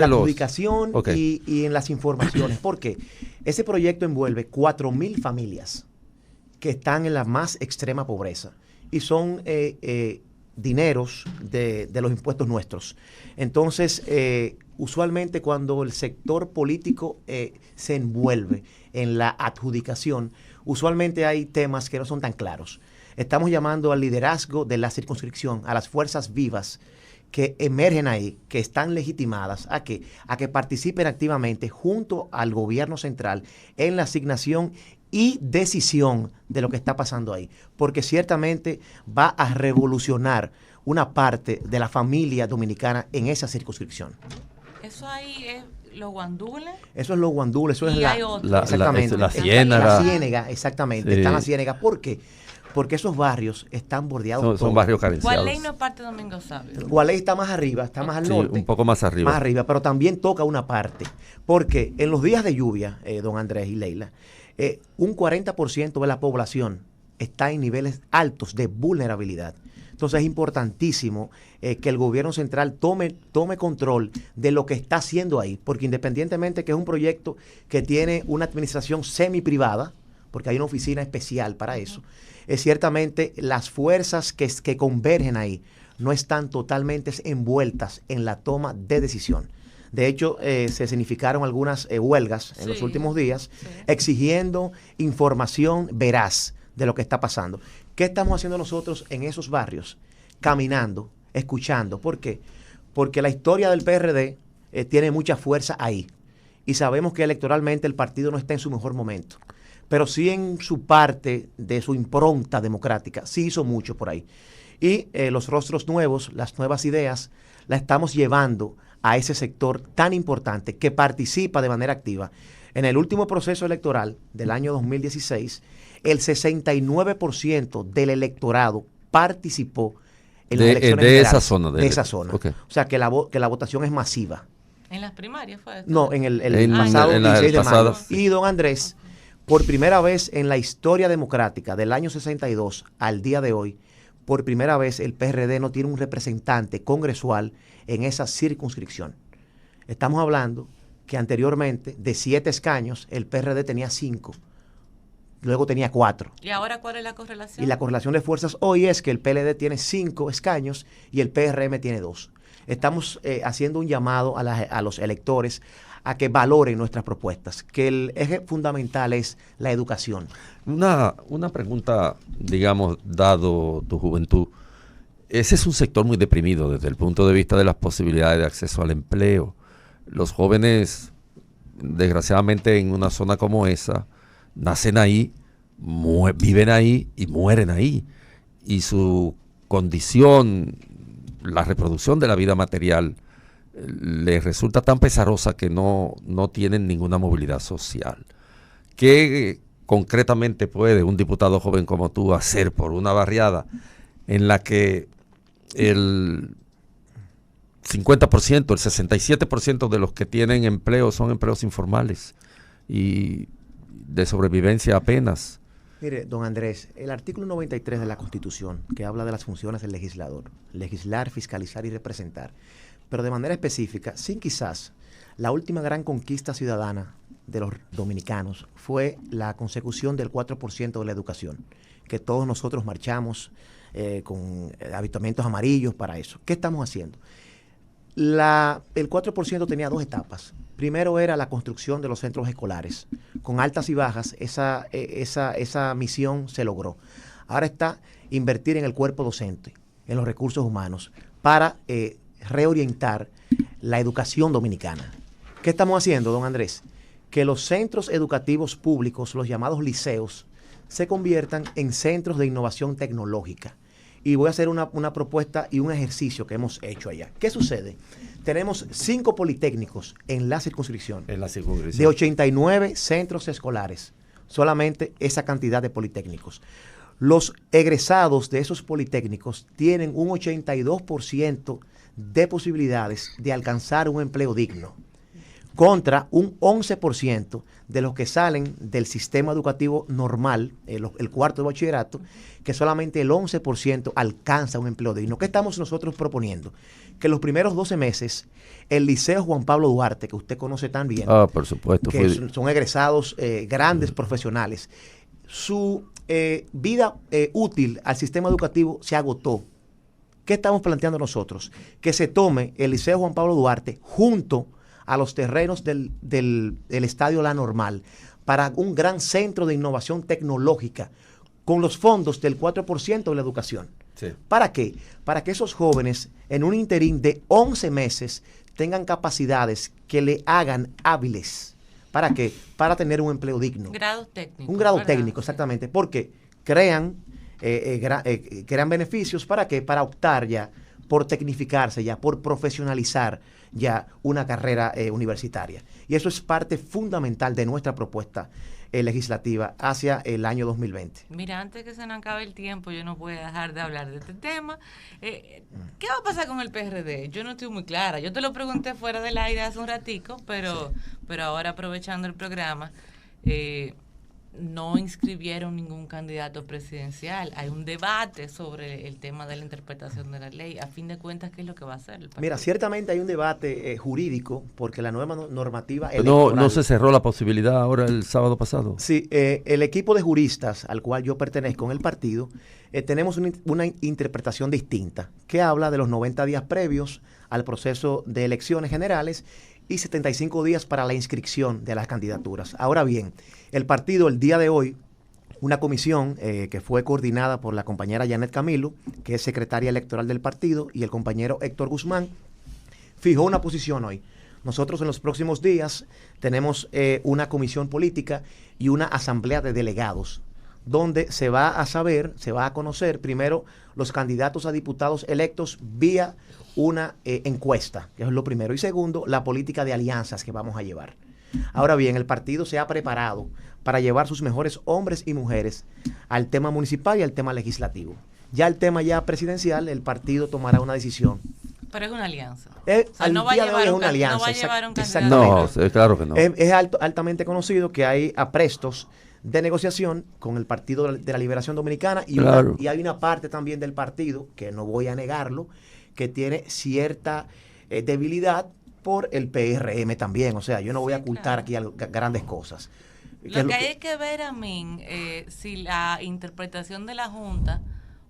okay. y en las informaciones. Porque ese proyecto envuelve 4,000 familias que están en la más extrema pobreza y son dineros de los impuestos nuestros. Entonces, usualmente cuando el sector político se envuelve en la adjudicación, usualmente hay temas que no son tan claros. Estamos llamando al liderazgo de la circunscripción, a las fuerzas vivas que emergen ahí, que están legitimadas a que participen activamente junto al gobierno central en la asignación y decisión de lo que está pasando ahí, porque ciertamente va a revolucionar una parte de la familia dominicana en esa circunscripción. Eso ahí es los guandules. Eso es los guandules, eso es exactamente. La ciénaga. La ciénaga, exactamente. Sí. Están las ciénegas. ¿Por qué? Porque esos barrios están bordeados. Son barrios carenciados. Gualey no es parte de Domingo Sabio. Gualey está más arriba, está más al norte. Un poco más arriba. Más arriba, pero también toca una parte. Porque en los días de lluvia, don Andrés y Leila, un 40% de la población está en niveles altos de vulnerabilidad. Entonces es importantísimo que el gobierno central tome control de lo que está haciendo ahí, porque independientemente que es un proyecto que tiene una administración semi-privada, porque hay una oficina especial para eso, ciertamente las fuerzas que convergen ahí no están totalmente envueltas en la toma de decisión. De hecho, se significaron algunas huelgas en los últimos días exigiendo información veraz de lo que está pasando. ¿Qué estamos haciendo nosotros en esos barrios? Caminando, escuchando. ¿Por qué? Porque la historia del PRD tiene mucha fuerza ahí. Y sabemos que electoralmente el partido no está en su mejor momento. Pero sí en su parte de su impronta democrática. Sí hizo mucho por ahí. Y los rostros nuevos, las nuevas ideas, la estamos llevando a ese sector tan importante que participa de manera activa. En el último proceso electoral del año 2016, el 69% del electorado participó en las elecciones de generales, esa zona. De esa zona. Okay. O sea, que la votación es masiva. ¿En las primarias fue esto? No, en el pasado 16 de mayo. Y don Andrés, por primera vez en la historia democrática del año 62 al día de hoy, por primera vez el PRD no tiene un representante congresual en esa circunscripción. Estamos hablando que anteriormente de 7 escaños el PRD tenía 5, luego tenía 4. ¿Y ahora cuál es la correlación? Y la correlación de fuerzas hoy es que el PLD tiene 5 escaños y el PRM tiene 2. Estamos haciendo un llamado a los electores a que valoren nuestras propuestas, que el eje fundamental es la educación. Una pregunta, digamos, dado tu juventud. Ese es un sector muy deprimido desde el punto de vista de las posibilidades de acceso al empleo. Los jóvenes, desgraciadamente, en una zona como esa, nacen ahí, viven ahí y mueren ahí. Y su condición, la reproducción de la vida material, les resulta tan pesarosa que no tienen ninguna movilidad social. ¿Qué concretamente puede un diputado joven como tú hacer por una barriada en la que el 50%, el 67% de los que tienen empleo son empleos informales y de sobrevivencia apenas? Mire, don Andrés, el artículo 93 de la Constitución, que habla de las funciones del legislador, legislar, fiscalizar y representar, pero de manera específica, sin quizás la última gran conquista ciudadana de los dominicanos fue la consecución del 4% de la educación, que todos nosotros marchamos con avituallamientos amarillos para eso. ¿Qué estamos haciendo? El 4% tenía 2 etapas. Primero era la construcción de los centros escolares. Con altas y bajas, esa misión se logró. Ahora está invertir en el cuerpo docente, en los recursos humanos, para reorientar la educación dominicana. ¿Qué estamos haciendo, don Andrés? Que los centros educativos públicos, los llamados liceos, se conviertan en centros de innovación tecnológica. Y voy a hacer una propuesta y un ejercicio que hemos hecho allá. ¿Qué sucede? Tenemos 5 politécnicos en la circunscripción. De 89 centros escolares. Solamente esa cantidad de politécnicos. Los egresados de esos politécnicos tienen un 82% de posibilidades de alcanzar un empleo digno, contra un 11% de los que salen del sistema educativo normal, el cuarto de bachillerato, que solamente el 11% alcanza un empleo digno. ¿Qué estamos nosotros proponiendo? Que los primeros 12 meses, el Liceo Juan Pablo Duarte, que usted conoce tan bien, por supuesto, que son egresados grandes profesionales, su vida útil al sistema educativo se agotó. ¿Qué estamos planteando nosotros? Que se tome el Liceo Juan Pablo Duarte junto a los terrenos del Estadio La Normal para un gran centro de innovación tecnológica con los fondos del 4% de la educación. Sí. ¿Para qué? Para que esos jóvenes en un interín de 11 meses tengan capacidades que le hagan hábiles ¿Para qué? Para tener un empleo digno. Grados técnicos. Un grado ¿verdad? técnico, exactamente. Porque crean beneficios. ¿Para qué? Para optar ya por tecnificarse, ya por profesionalizar ya una carrera universitaria. Y eso es parte fundamental de nuestra propuesta legislativa hacia el año 2020. Mira, antes que se nos acabe el tiempo, yo no voy a dejar de hablar de este tema. ¿Qué va a pasar con el PRD? Yo no estoy muy clara. Yo te lo pregunté fuera del aire hace un ratico, pero ahora aprovechando el programa, no inscribieron ningún candidato presidencial. Hay un debate sobre el tema de la interpretación de la ley. A fin de cuentas, ¿qué es lo que va a hacer el partido? Mira, ciertamente hay un debate jurídico porque la nueva normativa electoral... ¿No se cerró la posibilidad ahora el sábado pasado? Sí, el equipo de juristas al cual yo pertenezco en el partido, tenemos una interpretación distinta que habla de los 90 días previos al proceso de elecciones generales y 75 días para la inscripción de las candidaturas. Ahora bien, el partido el día de hoy, una comisión que fue coordinada por la compañera Janet Camilo, que es secretaria electoral del partido, y el compañero Héctor Guzmán, fijó una posición hoy. Nosotros en los próximos días tenemos una comisión política y una asamblea de delegados, donde se va a conocer primero los candidatos a diputados electos vía una encuesta, que es lo primero, y segundo, la política de alianzas que vamos a llevar. Ahora bien, el partido se ha preparado para llevar sus mejores hombres y mujeres al tema municipal y al tema legislativo. Ya el tema presidencial, el partido tomará una decisión. Pero es una alianza. No va a llevar un candidato. No, claro que no. Es altamente conocido que hay aprestos de negociación con el Partido de la Liberación Dominicana y hay una parte también del partido, que no voy a negarlo, que tiene cierta debilidad por el PRM también. O sea, yo no voy a ocultar aquí grandes cosas. Lo que hay que ver, Amin, si la interpretación de la Junta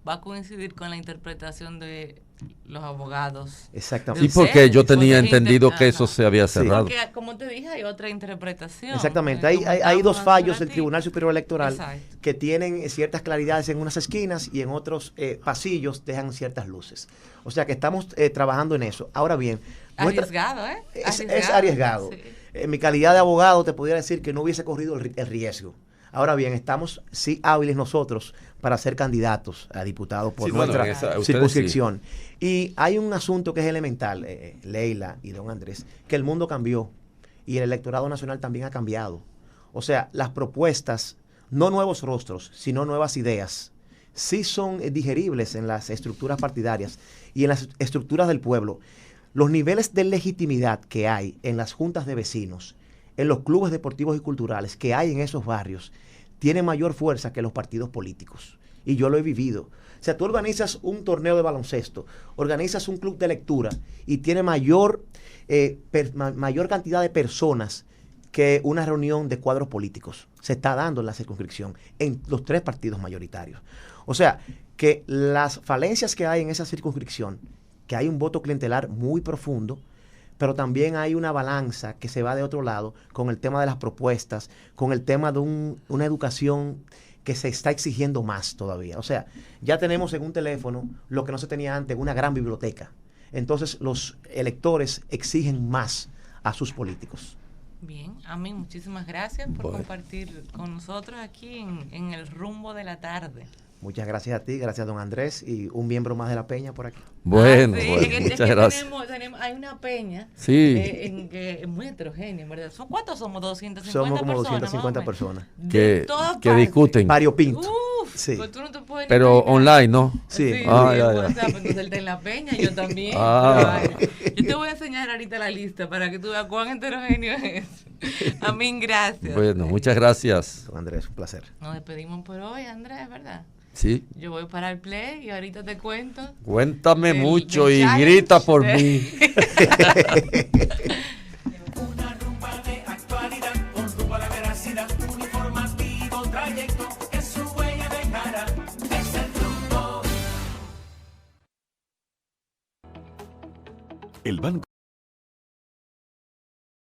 va a coincidir con la interpretación de los abogados. Exactamente. Sí, porque yo tenía entendido que eso se había cerrado. Porque, como te dije, hay otra interpretación. Exactamente. Hay dos fallos del Tribunal Superior Electoral que tienen ciertas claridades en unas esquinas y en otros pasillos dejan ciertas luces. O sea que estamos trabajando en eso. Ahora bien, arriesgado, es arriesgado. Sí. En mi calidad de abogado te pudiera decir que no hubiese corrido el riesgo. Ahora bien, estamos sí hábiles nosotros para ser candidatos a diputados por nuestra circunscripción. Sí. Y hay un asunto que es elemental, Leila y don Andrés, que el mundo cambió y el electorado nacional también ha cambiado. O sea, las propuestas, no nuevos rostros, sino nuevas ideas, sí son digeribles en las estructuras partidarias y en las estructuras del pueblo. Los niveles de legitimidad que hay en las juntas de vecinos, en los clubes deportivos y culturales que hay en esos barrios, tiene mayor fuerza que los partidos políticos. Y yo lo he vivido. O sea, tú organizas un torneo de baloncesto, organizas un club de lectura y tiene mayor cantidad de personas que una reunión de cuadros políticos. Se está dando en la circunscripción, en los 3 partidos mayoritarios. O sea, que las falencias que hay en esa circunscripción, que hay un voto clientelar muy profundo, pero también hay una balanza que se va de otro lado con el tema de las propuestas, con el tema de una educación que se está exigiendo más todavía. O sea, ya tenemos en un teléfono lo que no se tenía antes, una gran biblioteca. Entonces los electores exigen más a sus políticos. Bien, Amin, muchísimas gracias por compartir con nosotros aquí en el rumbo de la tarde. Muchas gracias a ti, gracias a don Andrés y un miembro más de la peña por aquí. Bueno, sí, muchas gracias. Hay una peña que es muy heterogénea, ¿verdad? ¿Cuántos somos? 250 somos como personas. 250 personas. Que discuten. Variopinto. Sí. Pues tú no te puedes pero online, ¿no? Sí. Entonces él está en la peña, yo también. Yo te voy a enseñar ahorita la lista para que tú veas cuán heterogéneo es. Amin, gracias. Bueno, muchas gracias. Andrés, un placer. Nos despedimos por hoy, Andrés, ¿verdad? Sí. Yo voy para el play y ahorita te cuento. Cuéntame mucho y grita por mí. Una rumba de actualidad, con rumbo a la veracidad, un informativo trayecto que su huella dejará. Es el rumbo. El Banco